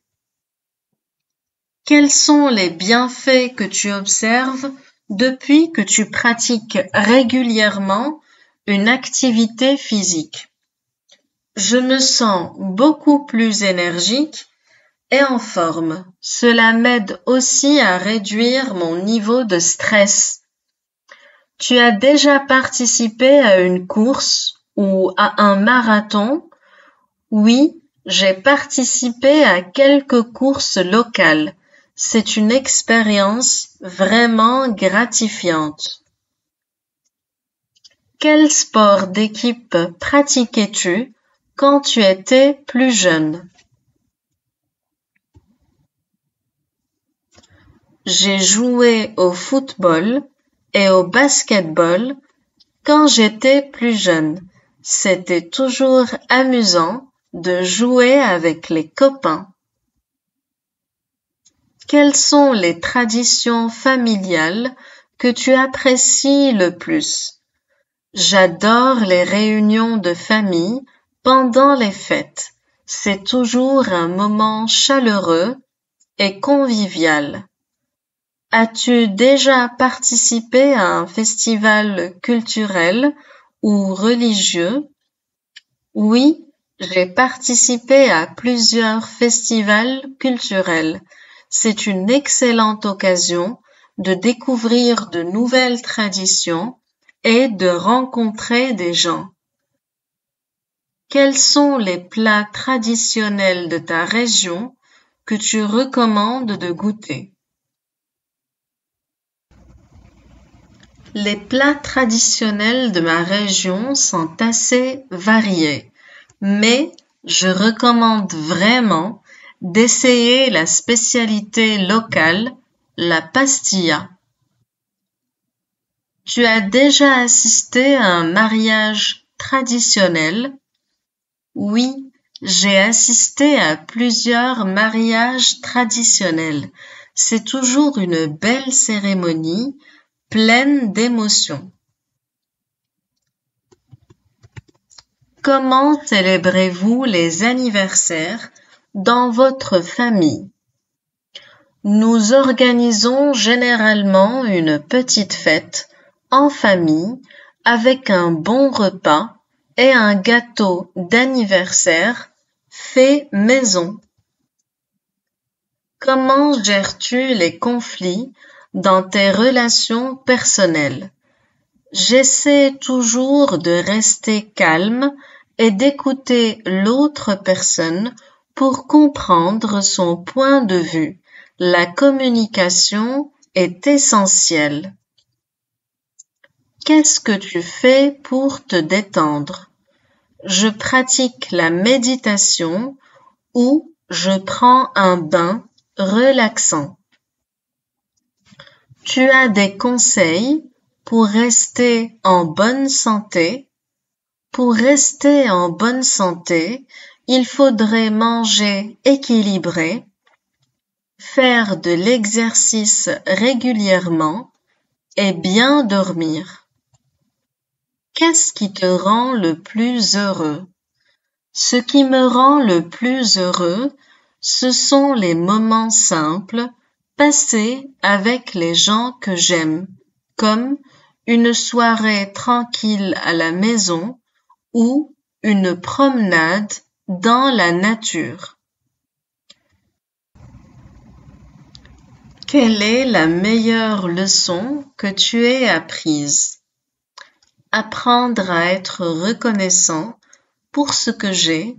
Quels sont les bienfaits que tu observes depuis que tu pratiques régulièrement une activité physique? Je me sens beaucoup plus énergique et en forme. Cela m'aide aussi à réduire mon niveau de stress. Tu as déjà participé à une course ou à un marathon? Oui, j'ai participé à quelques courses locales. C'est une expérience vraiment gratifiante. Quel sport d'équipe pratiquais-tu quand tu étais plus jeune? J'ai joué au football et au basketball quand j'étais plus jeune. C'était toujours amusant de jouer avec les copains. Quelles sont les traditions familiales que tu apprécies le plus? J'adore les réunions de famille pendant les fêtes. C'est toujours un moment chaleureux et convivial. As-tu déjà participé à un festival culturel ou religieux? Oui, j'ai participé à plusieurs festivals culturels. C'est une excellente occasion de découvrir de nouvelles traditions et de rencontrer des gens. Quels sont les plats traditionnels de ta région que tu recommandes de goûter? Les plats traditionnels de ma région sont assez variés, mais je recommande vraiment d'essayer la spécialité locale, la pastilla. Tu as déjà assisté à un mariage traditionnel? Oui, j'ai assisté à plusieurs mariages traditionnels. C'est toujours une belle cérémonie pleine d'émotions. Comment célébrez-vous les anniversaires dans votre famille? Nous organisons généralement une petite fête en famille avec un bon repas et un gâteau d'anniversaire fait maison. Comment gères-tu les conflits dans tes relations personnelles? J'essaie toujours de rester calme et d'écouter l'autre personne pour comprendre son point de vue. La communication est essentielle. Qu'est-ce que tu fais pour te détendre? Je pratique la méditation ou je prends un bain relaxant. Tu as des conseils pour rester en bonne santé? Pour rester en bonne santé, il faudrait manger équilibré, faire de l'exercice régulièrement et bien dormir. Qu'est-ce qui te rend le plus heureux? Ce qui me rend le plus heureux, ce sont les moments simples passés avec les gens que j'aime, comme une soirée tranquille à la maison ou une promenade dans la nature. Quelle est la meilleure leçon que tu aies apprise? Apprendre à être reconnaissant pour ce que j'ai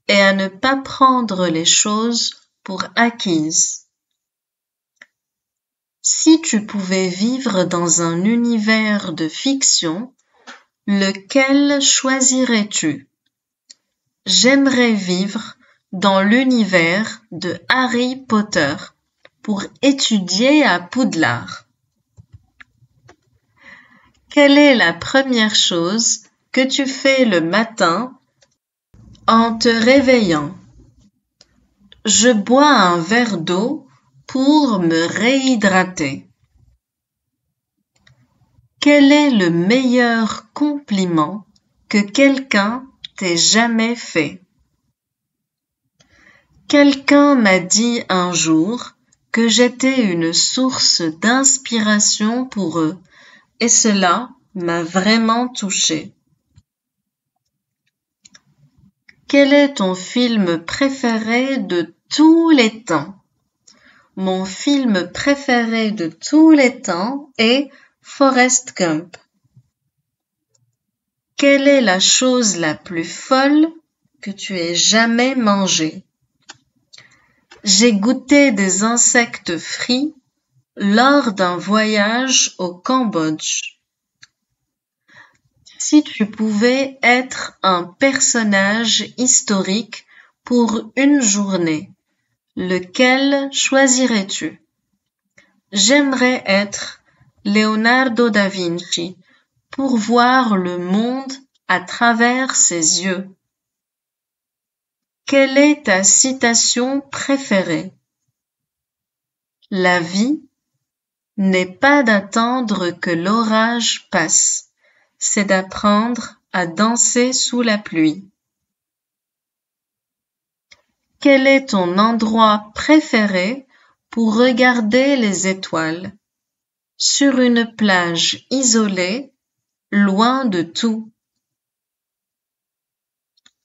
et à ne pas prendre les choses pour acquises. Si tu pouvais vivre dans un univers de fiction, lequel choisirais-tu? J'aimerais vivre dans l'univers de Harry Potter pour étudier à Poudlard. Quelle est la première chose que tu fais le matin en te réveillant? Je bois un verre d'eau pour me réhydrater. Quel est le meilleur compliment que quelqu'un t'ait jamais fait? Quelqu'un m'a dit un jour que j'étais une source d'inspiration pour eux et cela m'a vraiment touchée. Quel est ton film préféré de tous les temps? Mon film préféré de tous les temps est Forrest Gump. Quelle est la chose la plus folle que tu aies jamais mangée? J'ai goûté des insectes frits lors d'un voyage au Cambodge. Si tu pouvais être un personnage historique pour une journée, lequel choisirais-tu? J'aimerais être Leonardo da Vinci pour voir le monde à travers ses yeux. Quelle est ta citation préférée? La vie n'est pas d'attendre que l'orage passe, c'est d'apprendre à danser sous la pluie. Quel est ton endroit préféré pour regarder les étoiles? Sur une plage isolée, loin de tout.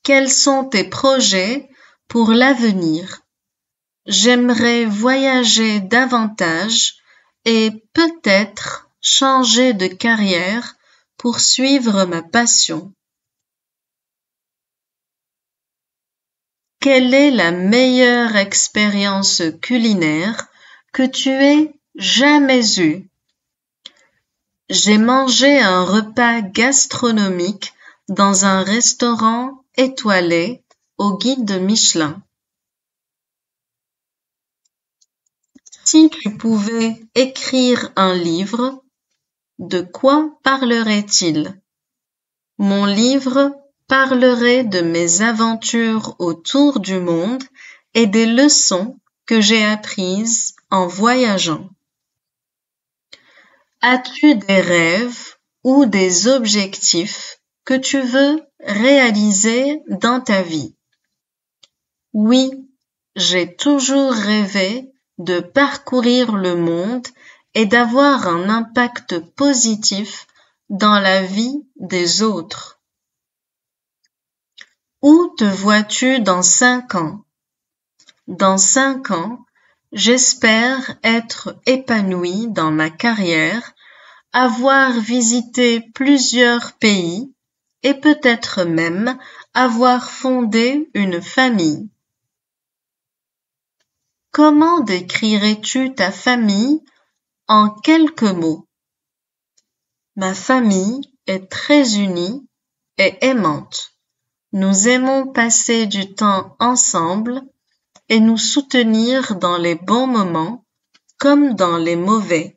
Quels sont tes projets pour l'avenir? J'aimerais voyager davantage et peut-être changer de carrière pour suivre ma passion. Quelle est la meilleure expérience culinaire que tu aies jamais eue? J'ai mangé un repas gastronomique dans un restaurant étoilé au guide Michelin. Si tu pouvais écrire un livre, de quoi parlerait-il? Mon livre parlerait de mes aventures autour du monde et des leçons que j'ai apprises en voyageant. As-tu des rêves ou des objectifs que tu veux réaliser dans ta vie? Oui, j'ai toujours rêvé de parcourir le monde et d'avoir un impact positif dans la vie des autres. Où te vois-tu dans 5 ans? Dans 5 ans, j'espère être épanouie dans ma carrière, avoir visité plusieurs pays et peut-être même avoir fondé une famille. Comment décrirais-tu ta famille en quelques mots? Ma famille est très unie et aimante. Nous aimons passer du temps ensemble et nous soutenir dans les bons moments comme dans les mauvais.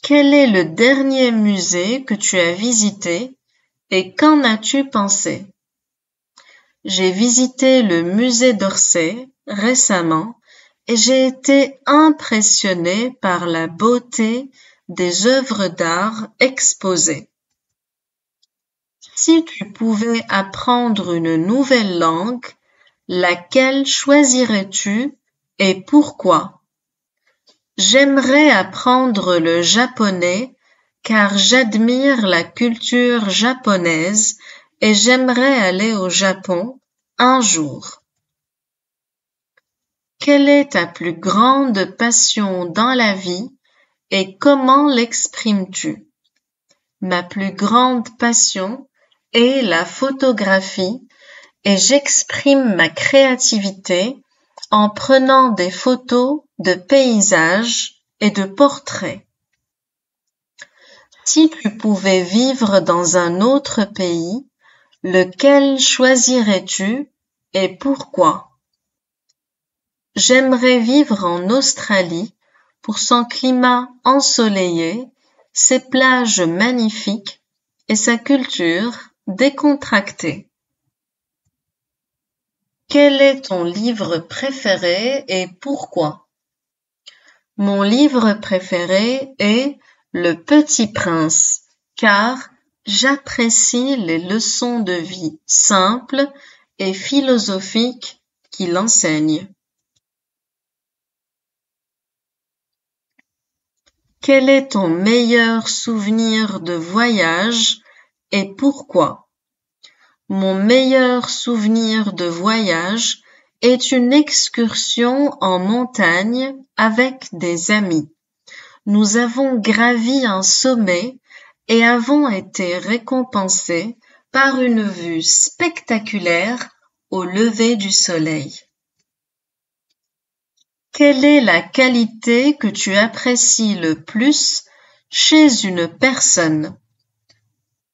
Quel est le dernier musée que tu as visité et qu'en as-tu pensé? J'ai visité le musée d'Orsay récemment et j'ai été impressionnée par la beauté des œuvres d'art exposées. Si tu pouvais apprendre une nouvelle langue, laquelle choisirais-tu et pourquoi? J'aimerais apprendre le japonais car j'admire la culture japonaise et j'aimerais aller au Japon un jour. Quelle est ta plus grande passion dans la vie et comment l'exprimes-tu? Ma plus grande passion est la photographie et j'exprime ma créativité en prenant des photos de paysages et de portraits. Si tu pouvais vivre dans un autre pays, lequel choisirais-tu et pourquoi? J'aimerais vivre en Australie pour son climat ensoleillé, ses plages magnifiques et sa culture décontractée. Quel est ton livre préféré et pourquoi? Mon livre préféré est Le Petit Prince, car j'apprécie les leçons de vie simples et philosophiques qu'il enseigne. Quel est ton meilleur souvenir de voyage et pourquoi? Mon meilleur souvenir de voyage est une excursion en montagne avec des amis. Nous avons gravi un sommet et avons été récompensés par une vue spectaculaire au lever du soleil. Quelle est la qualité que tu apprécies le plus chez une personne?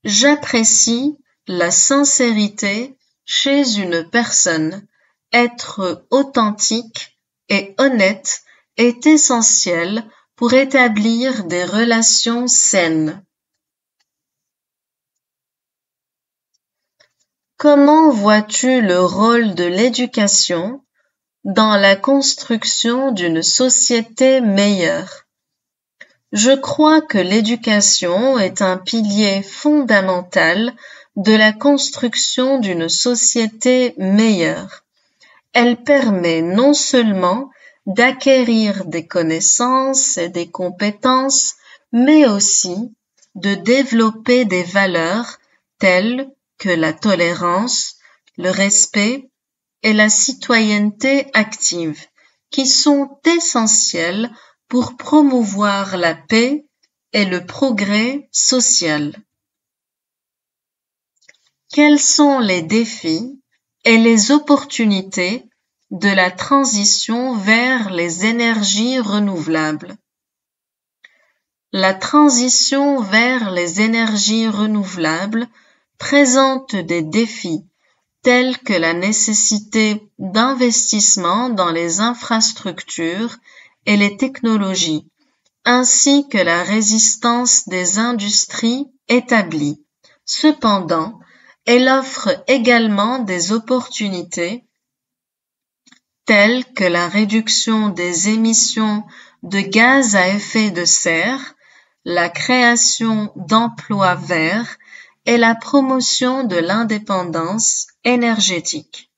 J'apprécie la sincérité chez une personne. Être authentique et honnête est essentiel pour établir des relations saines. Comment vois-tu le rôle de l'éducation dans la construction d'une société meilleure? Je crois que l'éducation est un pilier fondamental de la construction d'une société meilleure. Elle permet non seulement d'acquérir des connaissances et des compétences, mais aussi de développer des valeurs telles que la tolérance, le respect et la citoyenneté active, qui sont essentielles pour promouvoir la paix et le progrès social. Quels sont les défis et les opportunités de la transition vers les énergies renouvelables? La transition vers les énergies renouvelables présente des défis tels que la nécessité d'investissement dans les infrastructures et les technologies, ainsi que la résistance des industries établies. Cependant, elle offre également des opportunités telles que la réduction des émissions de gaz à effet de serre, la création d'emplois verts et la promotion de l'indépendance énergétique.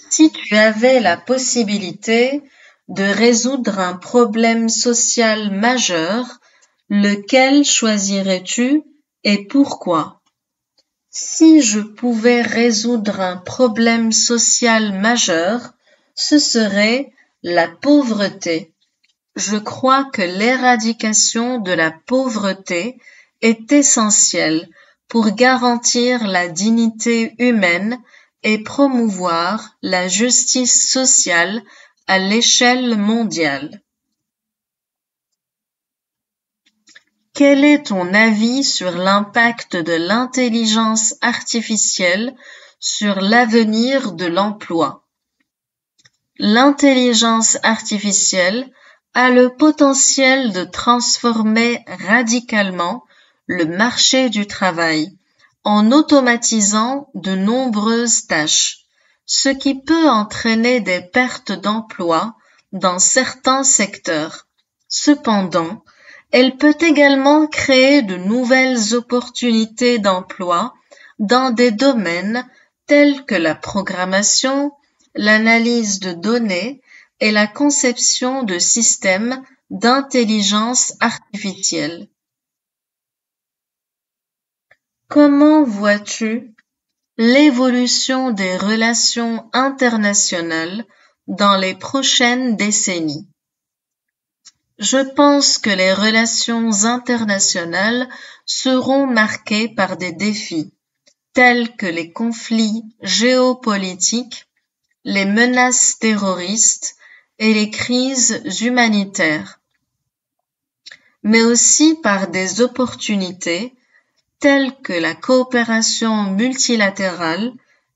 Si tu avais la possibilité de résoudre un problème social majeur, lequel choisirais-tu et pourquoi? Si je pouvais résoudre un problème social majeur, ce serait la pauvreté. Je crois que l'éradication de la pauvreté est essentielle pour garantir la dignité humaine et promouvoir la justice sociale à l'échelle mondiale. Quel est ton avis sur l'impact de l'intelligence artificielle sur l'avenir de l'emploi? L'intelligence artificielle a le potentiel de transformer radicalement le marché du travail en automatisant de nombreuses tâches, ce qui peut entraîner des pertes d'emploi dans certains secteurs. Cependant, Elle peut également créer de nouvelles opportunités d'emploi dans des domaines tels que la programmation, l'analyse de données et la conception de systèmes d'intelligence artificielle. Comment vois-tu l'évolution des relations internationales dans les prochaines décennies? Je pense que les relations internationales seront marquées par des défis tels que les conflits géopolitiques, les menaces terroristes et les crises humanitaires, mais aussi par des opportunités telles que la coopération multilatérale,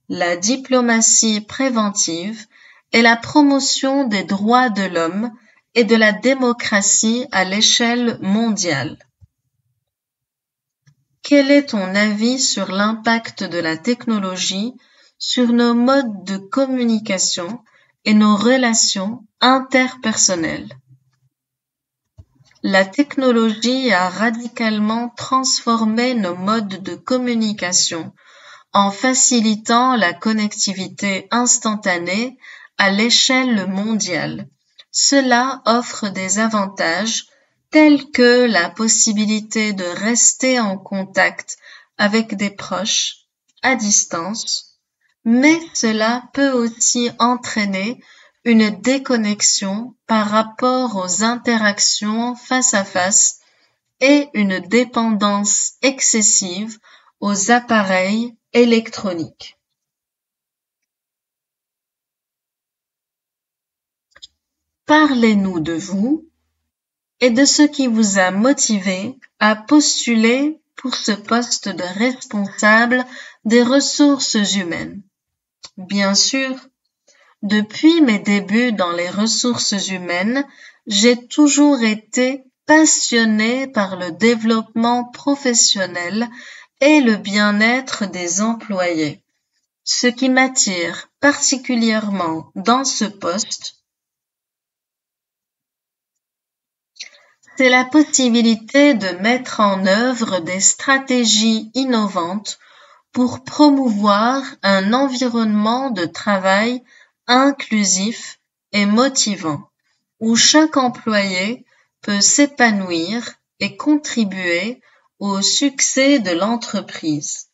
la diplomatie préventive et la promotion des droits de l'homme et de la démocratie à l'échelle mondiale. Quel est ton avis sur l'impact de la technologie sur nos modes de communication et nos relations interpersonnelles? La technologie a radicalement transformé nos modes de communication en facilitant la connectivité instantanée à l'échelle mondiale. Cela offre des avantages tels que la possibilité de rester en contact avec des proches à distance, mais cela peut aussi entraîner une déconnexion par rapport aux interactions face à face et une dépendance excessive aux appareils électroniques. Parlez-nous de vous et de ce qui vous a motivé à postuler pour ce poste de responsable des ressources humaines. Bien sûr, depuis mes débuts dans les ressources humaines, j'ai toujours été passionnée par le développement professionnel et le bien-être des employés. Ce qui m'attire particulièrement dans ce poste, c'est la possibilité de mettre en œuvre des stratégies innovantes pour promouvoir un environnement de travail inclusif et motivant, où chaque employé peut s'épanouir et contribuer au succès de l'entreprise.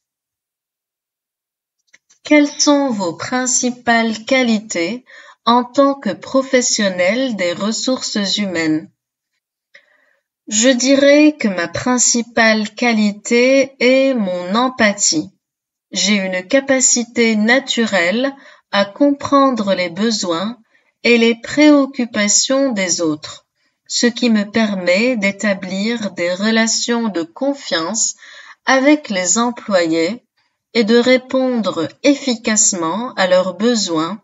Quelles sont vos principales qualités en tant que professionnel des ressources humaines? Je dirais que ma principale qualité est mon empathie. J'ai une capacité naturelle à comprendre les besoins et les préoccupations des autres, ce qui me permet d'établir des relations de confiance avec les employés et de répondre efficacement à leurs besoins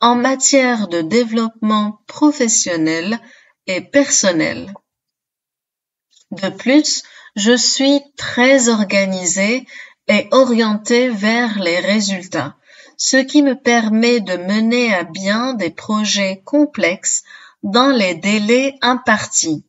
en matière de développement professionnel et personnel. De plus, je suis très organisée et orientée vers les résultats, ce qui me permet de mener à bien des projets complexes dans les délais impartis.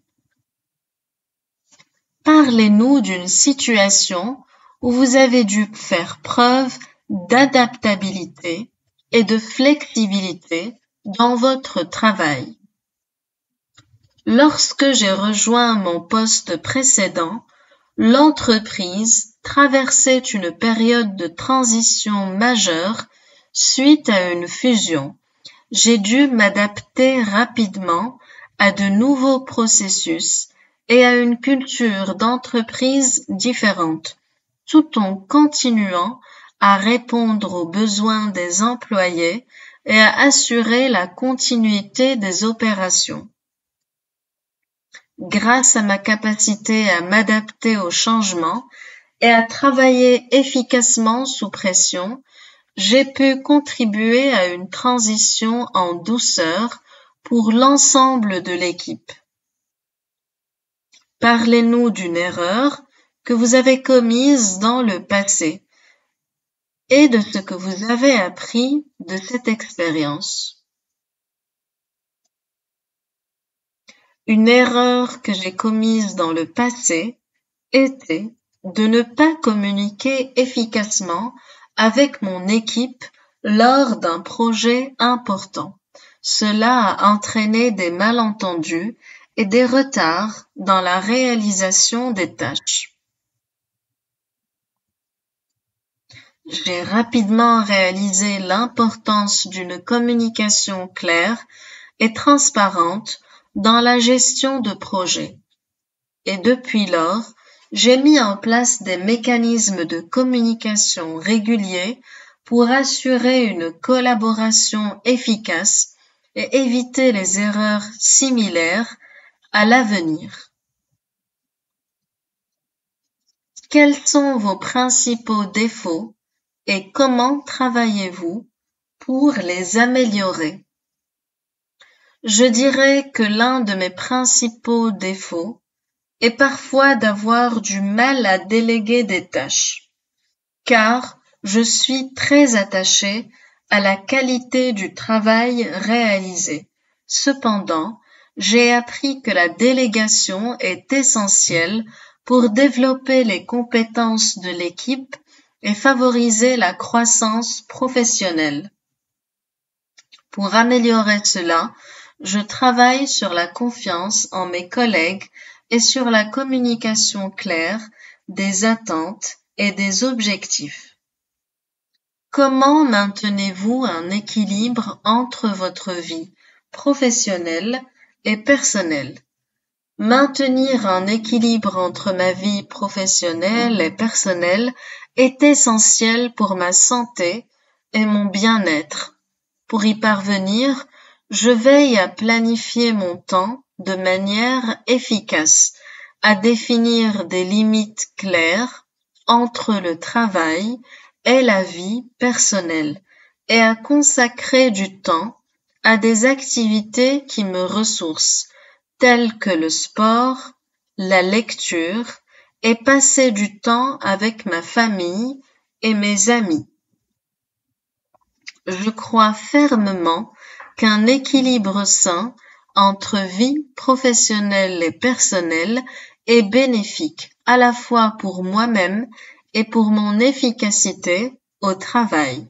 Parlez-nous d'une situation où vous avez dû faire preuve d'adaptabilité et de flexibilité dans votre travail. Lorsque j'ai rejoint mon poste précédent, l'entreprise traversait une période de transition majeure suite à une fusion. J'ai dû m'adapter rapidement à de nouveaux processus et à une culture d'entreprise différente, tout en continuant à répondre aux besoins des employés et à assurer la continuité des opérations. Grâce à ma capacité à m'adapter aux changements et à travailler efficacement sous pression, j'ai pu contribuer à une transition en douceur pour l'ensemble de l'équipe. Parlez-nous d'une erreur que vous avez commise dans le passé et de ce que vous avez appris de cette expérience. Une erreur que j'ai commise dans le passé était de ne pas communiquer efficacement avec mon équipe lors d'un projet important. Cela a entraîné des malentendus et des retards dans la réalisation des tâches. J'ai rapidement réalisé l'importance d'une communication claire et transparente dans la gestion de projets. Et depuis lors, j'ai mis en place des mécanismes de communication réguliers pour assurer une collaboration efficace et éviter les erreurs similaires à l'avenir. Quels sont vos principaux défauts et comment travaillez-vous pour les améliorer? Je dirais que l'un de mes principaux défauts est parfois d'avoir du mal à déléguer des tâches, car je suis très attachée à la qualité du travail réalisé. Cependant, j'ai appris que la délégation est essentielle pour développer les compétences de l'équipe et favoriser la croissance professionnelle. Pour améliorer cela, je travaille sur la confiance en mes collègues et sur la communication claire des attentes et des objectifs. Comment maintenez-vous un équilibre entre votre vie professionnelle et personnelle? Maintenir un équilibre entre ma vie professionnelle et personnelle est essentiel pour ma santé et mon bien-être. Pour y parvenir, je veille à planifier mon temps de manière efficace, à définir des limites claires entre le travail et la vie personnelle et à consacrer du temps à des activités qui me ressourcent, telles que le sport, la lecture et passer du temps avec ma famille et mes amis. Je crois fermement qu'un équilibre sain entre vie professionnelle et personnelle est bénéfique à la fois pour moi-même et pour mon efficacité au travail.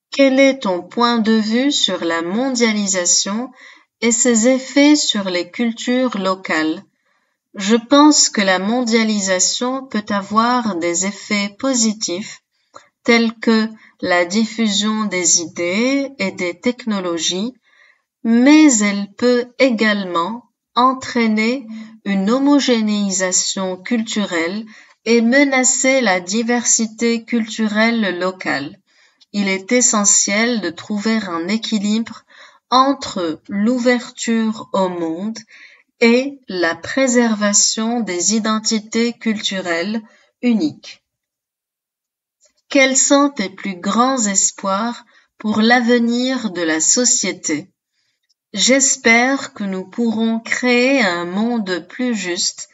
Quel est ton point de vue sur la mondialisation et ses effets sur les cultures locales? Je pense que la mondialisation peut avoir des effets positifs tels que la diffusion des idées et des technologies, mais elle peut également entraîner une homogénéisation culturelle et menacer la diversité culturelle locale. Il est essentiel de trouver un équilibre entre l'ouverture au monde et la préservation des identités culturelles uniques. Quels sont tes plus grands espoirs pour l'avenir de la société? J'espère que nous pourrons créer un monde plus juste,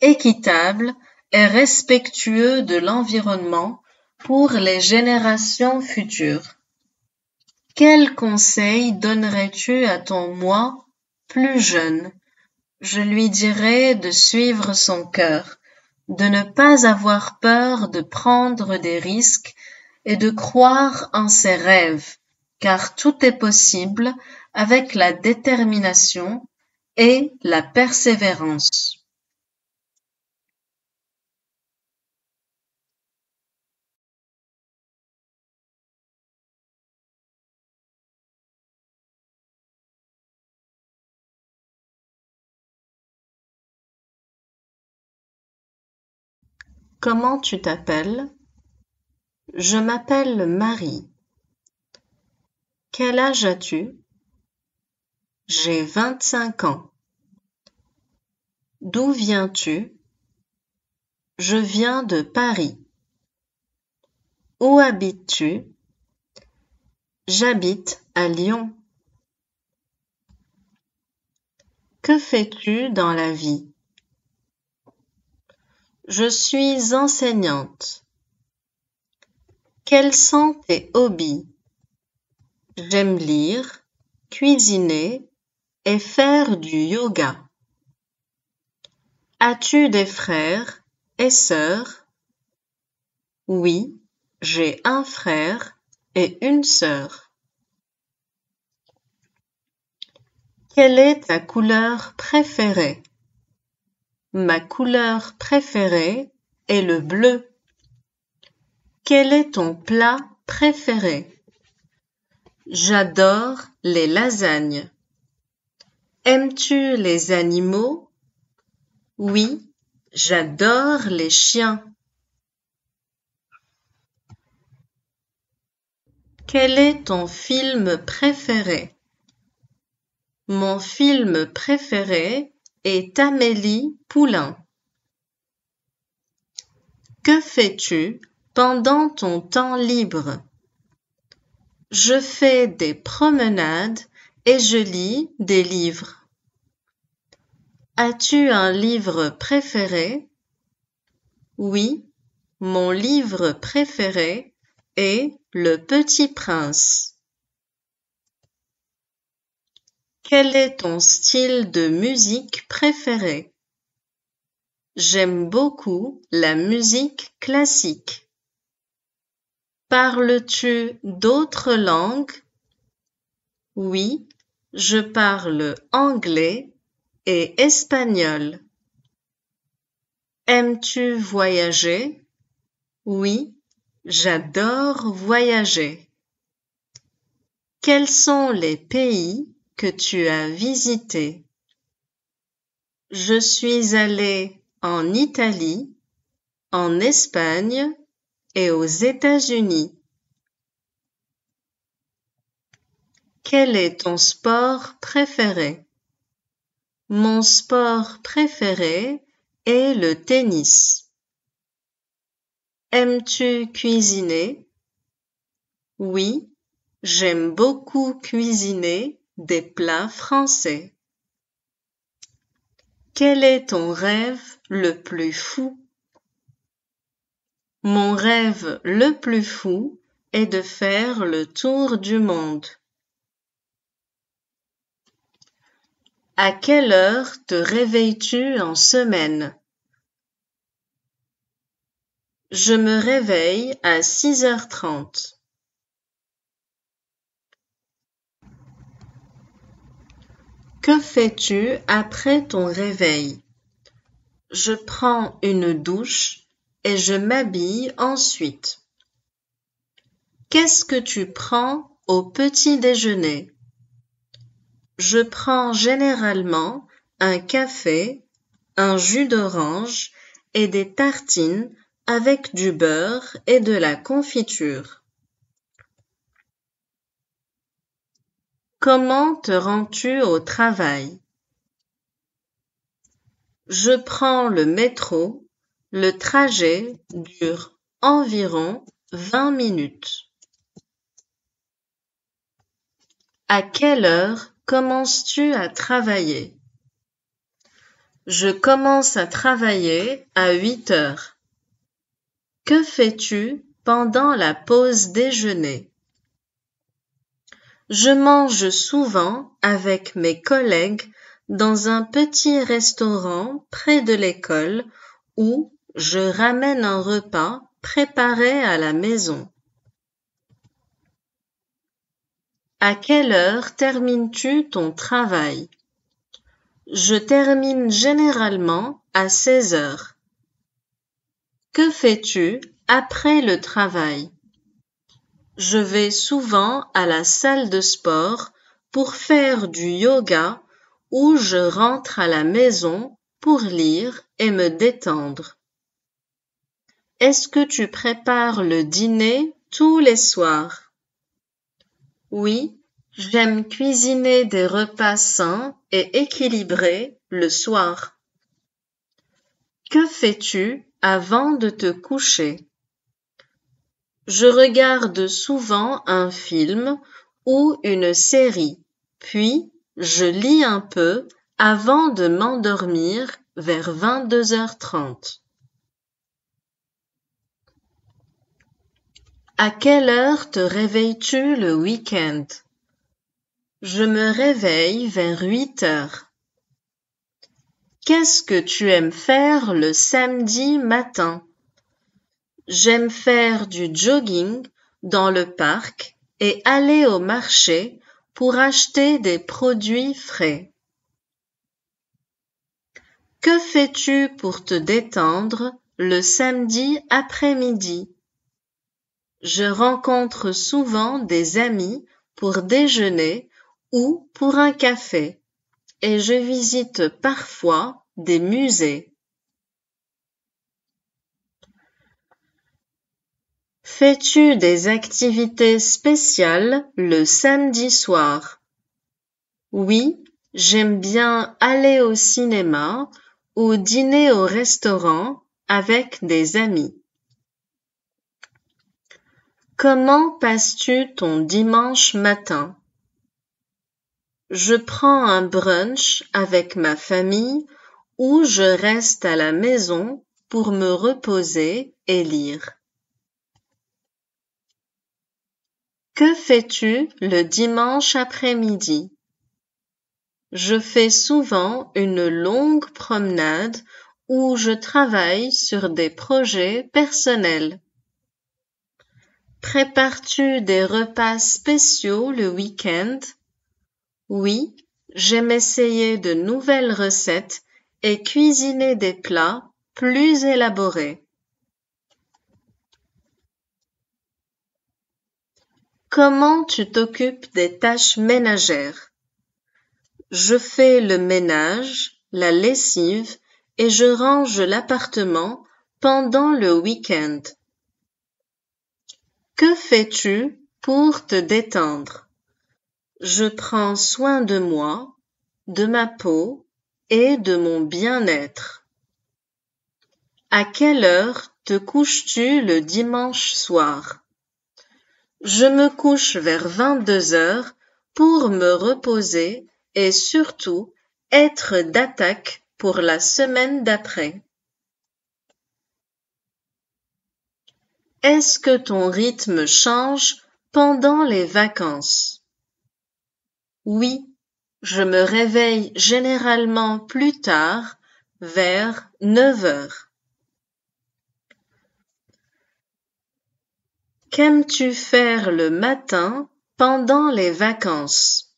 équitable et respectueux de l'environnement pour les générations futures. Quel conseil donnerais-tu à ton moi plus jeune? Je lui dirais de suivre son cœur, de ne pas avoir peur de prendre des risques et de croire en ses rêves, car tout est possible avec la détermination et la persévérance. Comment tu t'appelles? Je m'appelle Marie. Quel âge as-tu? J'ai 25 ans. D'où viens-tu? Je viens de Paris. Où habites-tu? J'habite à Lyon. Que fais-tu dans la vie? Je suis enseignante. Quels sont tes hobbies? J'aime lire, cuisiner et faire du yoga. As-tu des frères et sœurs? Oui, j'ai un frère et une sœur. Quelle est ta couleur préférée? Ma couleur préférée est le bleu. Quel est ton plat préféré? J'adore les lasagnes. Aimes-tu les animaux? Oui, j'adore les chiens. Quel est ton film préféré? Mon film préféré est Amélie Poulain. Que fais-tu pendant ton temps libre? Je fais des promenades et je lis des livres. As-tu un livre préféré? Oui, mon livre préféré est Le Petit Prince. Quel est ton style de musique préféré? J'aime beaucoup la musique classique. Parles-tu d'autres langues? Oui, je parle anglais et espagnol. Aimes-tu voyager? Oui, j'adore voyager. Quels sont les pays que tu as visités? Je suis allée en Italie, en Espagne et aux États-Unis. Quel est ton sport préféré? Mon sport préféré est le tennis. Aimes-tu cuisiner? Oui, j'aime beaucoup cuisiner des plats français. Quel est ton rêve le plus fou? Mon rêve le plus fou est de faire le tour du monde. À quelle heure te réveilles-tu en semaine? Je me réveille à 6h30. Que fais-tu après ton réveil? Je prends une douche et je m'habille ensuite. Qu'est-ce que tu prends au petit déjeuner? Je prends généralement un café, un jus d'orange et des tartines avec du beurre et de la confiture. Comment te rends-tu au travail? Je prends le métro. Le trajet dure environ 20 minutes. À quelle heure commences-tu à travailler? Je commence à travailler à 8 heures. Que fais-tu pendant la pause déjeuner? Je mange souvent avec mes collègues dans un petit restaurant près de l'école où je ramène un repas préparé à la maison. À quelle heure termines-tu ton travail? Je termine généralement à 16 heures. Que fais-tu après le travail? Je vais souvent à la salle de sport pour faire du yoga ou je rentre à la maison pour lire et me détendre. Est-ce que tu prépares le dîner tous les soirs? Oui, j'aime cuisiner des repas sains et équilibrés le soir. Que fais-tu avant de te coucher? Je regarde souvent un film ou une série, puis je lis un peu avant de m'endormir vers 22h30. À quelle heure te réveilles-tu le week-end? Je me réveille vers 8 heures. Qu'est-ce que tu aimes faire le samedi matin? J'aime faire du jogging dans le parc et aller au marché pour acheter des produits frais. Que fais-tu pour te détendre le samedi après-midi? Je rencontre souvent des amis pour déjeuner ou pour un café et je visite parfois des musées. Fais-tu des activités spéciales le samedi soir? Oui, j'aime bien aller au cinéma ou dîner au restaurant avec des amis. Comment passes-tu ton dimanche matin? Je prends un brunch avec ma famille ou je reste à la maison pour me reposer et lire. Que fais-tu le dimanche après-midi? Je fais souvent une longue promenade où je travaille sur des projets personnels. Prépares-tu des repas spéciaux le week-end? Oui, j'aime essayer de nouvelles recettes et cuisiner des plats plus élaborés. Comment tu t'occupes des tâches ménagères? Je fais le ménage, la lessive et je range l'appartement pendant le week-end. Que fais-tu pour te détendre? Je prends soin de moi, de ma peau et de mon bien-être. À quelle heure te couches-tu le dimanche soir? Je me couche vers 22 heures pour me reposer et surtout être d'attaque pour la semaine d'après. Est-ce que ton rythme change pendant les vacances? Oui, je me réveille généralement plus tard, vers 9 heures. Qu'aimes-tu faire le matin pendant les vacances?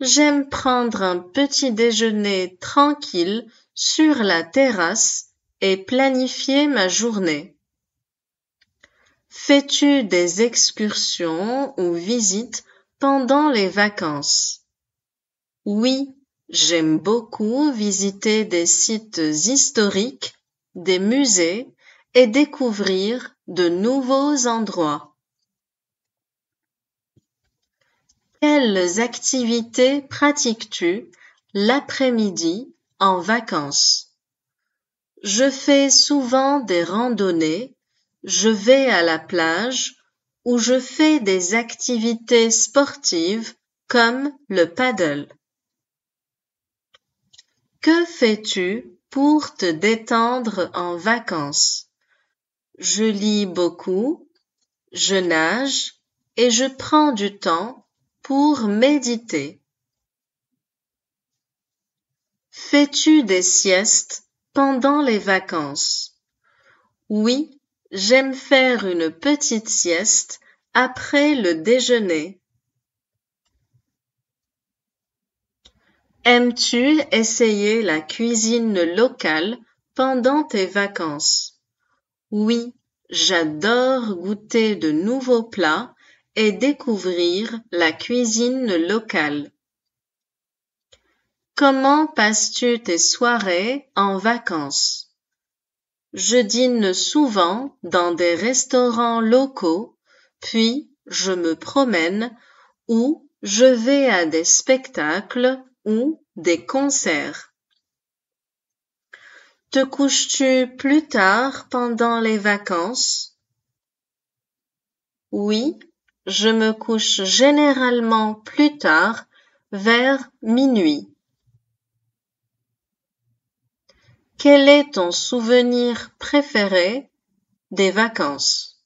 J'aime prendre un petit déjeuner tranquille sur la terrasse et planifier ma journée. Fais-tu des excursions ou visites pendant les vacances? Oui, j'aime beaucoup visiter des sites historiques, des musées et découvrir de nouveaux endroits. Quelles activités pratiques-tu l'après-midi en vacances? Je fais souvent des randonnées, je vais à la plage ou je fais des activités sportives comme le paddle. Que fais-tu pour te détendre en vacances? Je lis beaucoup, je nage et je prends du temps pour méditer. Fais-tu des siestes pendant les vacances? Oui, j'aime faire une petite sieste après le déjeuner. Aimes-tu essayer la cuisine locale pendant tes vacances? Oui, j'adore goûter de nouveaux plats et découvrir la cuisine locale. Comment passes-tu tes soirées en vacances? Je dîne souvent dans des restaurants locaux, puis je me promène ou je vais à des spectacles ou des concerts. Te couches-tu plus tard pendant les vacances? Oui, je me couche généralement plus tard, vers minuit. Quel est ton souvenir préféré des vacances?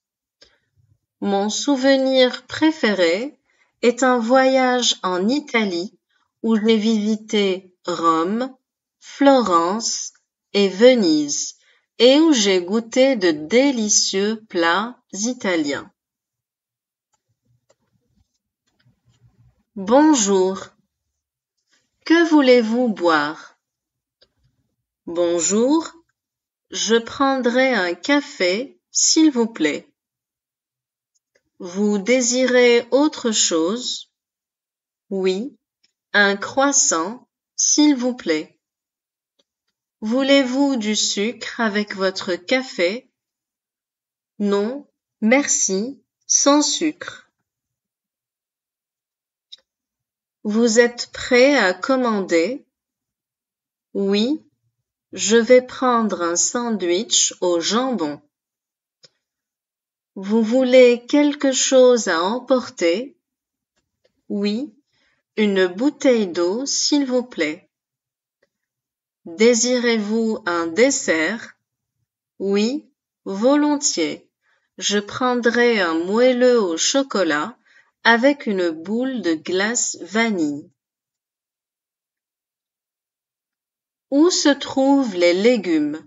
Mon souvenir préféré est un voyage en Italie où j'ai visité Rome, Florence et Venise et où j'ai goûté de délicieux plats italiens. Bonjour. Que voulez-vous boire? Bonjour. Je prendrai un café, s'il vous plaît. Vous désirez autre chose? Oui, un croissant, s'il vous plaît. Voulez-vous du sucre avec votre café? Non, merci, sans sucre. Vous êtes prêt à commander? Oui, je vais prendre un sandwich au jambon. Vous voulez quelque chose à emporter? Oui, une bouteille d'eau, s'il vous plaît. Désirez-vous un dessert? Oui, volontiers. Je prendrai un moelleux au chocolat avec une boule de glace vanille. Où se trouvent les légumes?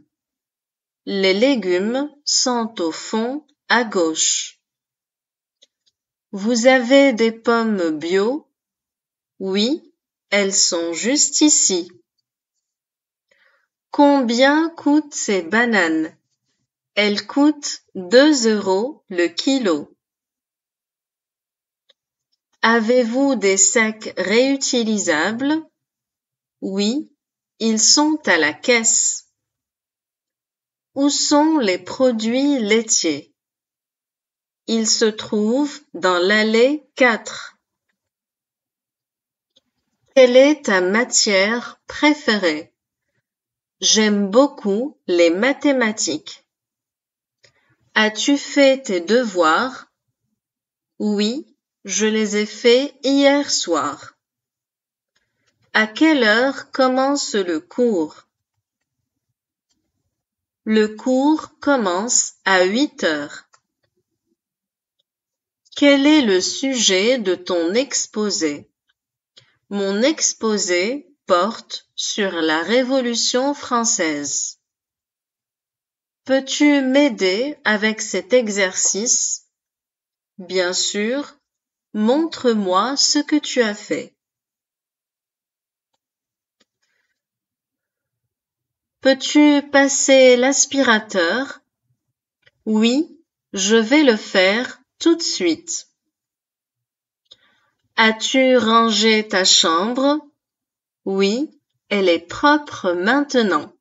Les légumes sont au fond à gauche. Vous avez des pommes bio? Oui, elles sont juste ici. Combien coûtent ces bananes? Elles coûtent 2 € le kilo. Avez-vous des sacs réutilisables? Oui, ils sont à la caisse. Où sont les produits laitiers? Ils se trouvent dans l'allée 4. Quelle est ta matière préférée? J'aime beaucoup les mathématiques. As-tu fait tes devoirs? Oui, je les ai faits hier soir. À quelle heure commence le cours? Le cours commence à 8 heures. Quel est le sujet de ton exposé? Mon exposé porte sur la Révolution française. Peux-tu m'aider avec cet exercice? Bien sûr, montre-moi ce que tu as fait. Peux-tu passer l'aspirateur? Oui, je vais le faire tout de suite. As-tu rangé ta chambre? Oui, elle est propre maintenant.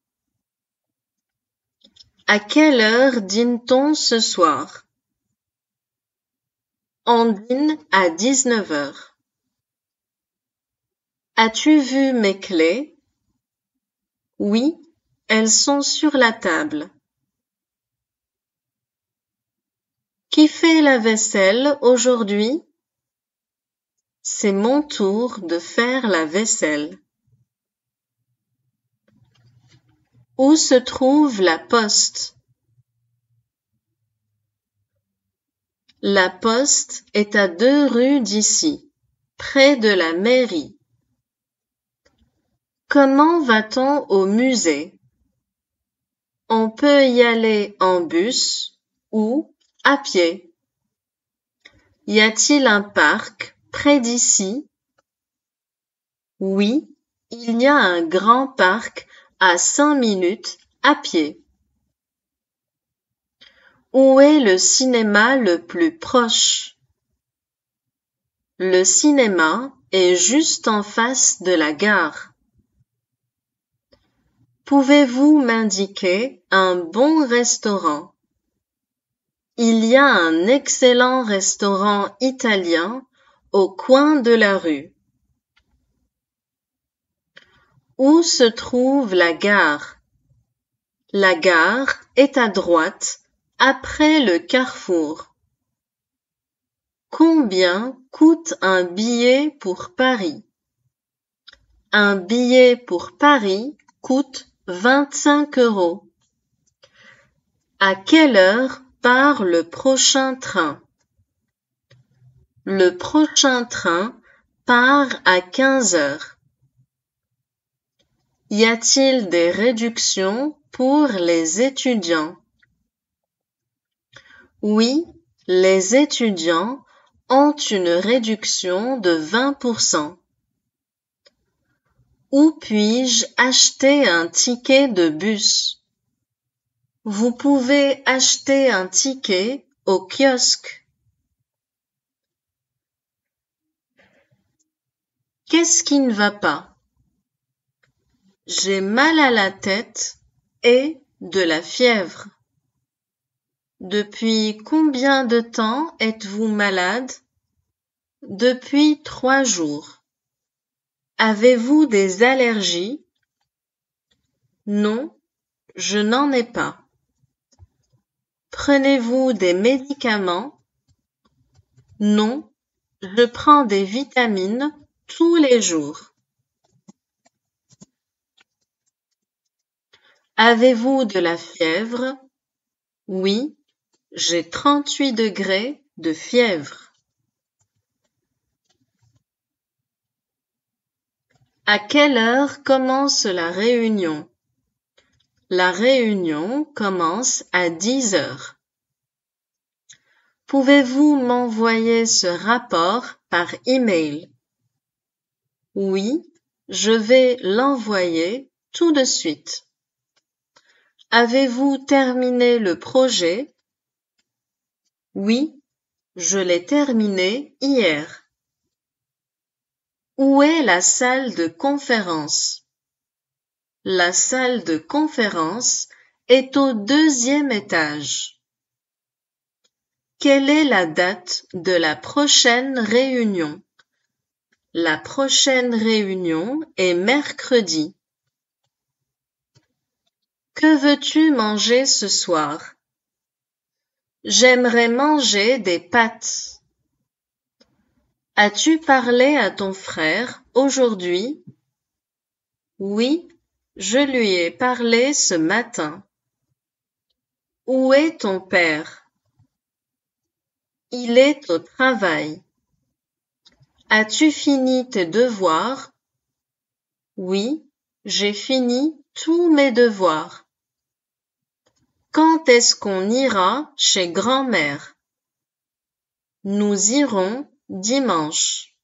À quelle heure dîne-t-on ce soir? On dîne à 19 heures. As-tu vu mes clés? Oui, elles sont sur la table. Qui fait la vaisselle aujourd'hui? C'est mon tour de faire la vaisselle. Où se trouve la poste? La poste est à 2 rues d'ici, près de la mairie. Comment va-t-on au musée? On peut y aller en bus ou à pied. Y a-t-il un parc près d'ici? Oui, il y a un grand parc à 5 minutes à pied. Où est le cinéma le plus proche? Le cinéma est juste en face de la gare. Pouvez-vous m'indiquer un bon restaurant? Il y a un excellent restaurant italien au coin de la rue. Où se trouve la gare? La gare est à droite, après le carrefour. Combien coûte un billet pour Paris? Un billet pour Paris coûte 25 €. À quelle heure part le prochain train? Le prochain train part à 15 heures. Y a-t-il des réductions pour les étudiants? Oui, les étudiants ont une réduction de 20%. Où puis-je acheter un ticket de bus? Vous pouvez acheter un ticket au kiosque. Qu'est-ce qui ne va pas? J'ai mal à la tête et de la fièvre. Depuis combien de temps êtes-vous malade? Depuis 3 jours. Avez-vous des allergies? Non, je n'en ai pas. Prenez-vous des médicaments? Non, je prends des vitamines tous les jours. Avez-vous de la fièvre? Oui, j'ai 38 degrés de fièvre. À quelle heure commence la réunion? La réunion commence à 10 heures. Pouvez-vous m'envoyer ce rapport par email? Oui, je vais l'envoyer tout de suite. Avez-vous terminé le projet? Oui, je l'ai terminé hier. Où est la salle de conférence? La salle de conférence est au 2e étage. Quelle est la date de la prochaine réunion? La prochaine réunion est mercredi. Que veux-tu manger ce soir? J'aimerais manger des pâtes. As-tu parlé à ton frère aujourd'hui? Oui, je lui ai parlé ce matin. Où est ton père? Il est au travail. As-tu fini tes devoirs? Oui, j'ai fini tous mes devoirs. Quand est-ce qu'on ira chez grand-mère? Nous irons dimanche.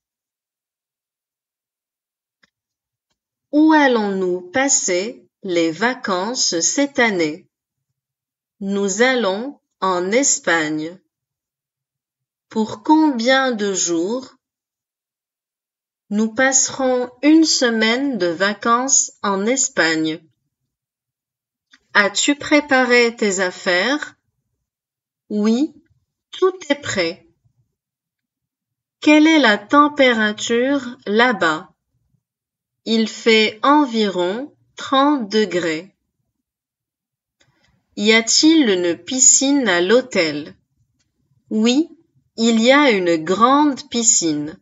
Où allons-nous passer les vacances cette année? Nous allons en Espagne. Pour combien de jours? Nous passerons une semaine de vacances en Espagne. As-tu préparé tes affaires? Oui, tout est prêt. Quelle est la température là-bas? Il fait environ 30 degrés. Y a-t-il une piscine à l'hôtel? Oui, il y a une grande piscine.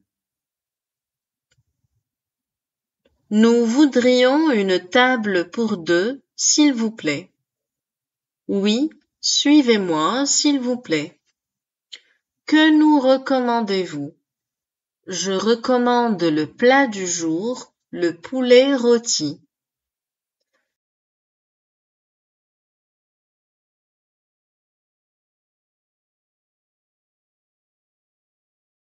Nous voudrions une table pour 2, s'il vous plaît. Oui, suivez-moi, s'il vous plaît. Que nous recommandez-vous? Je recommande le plat du jour, le poulet rôti.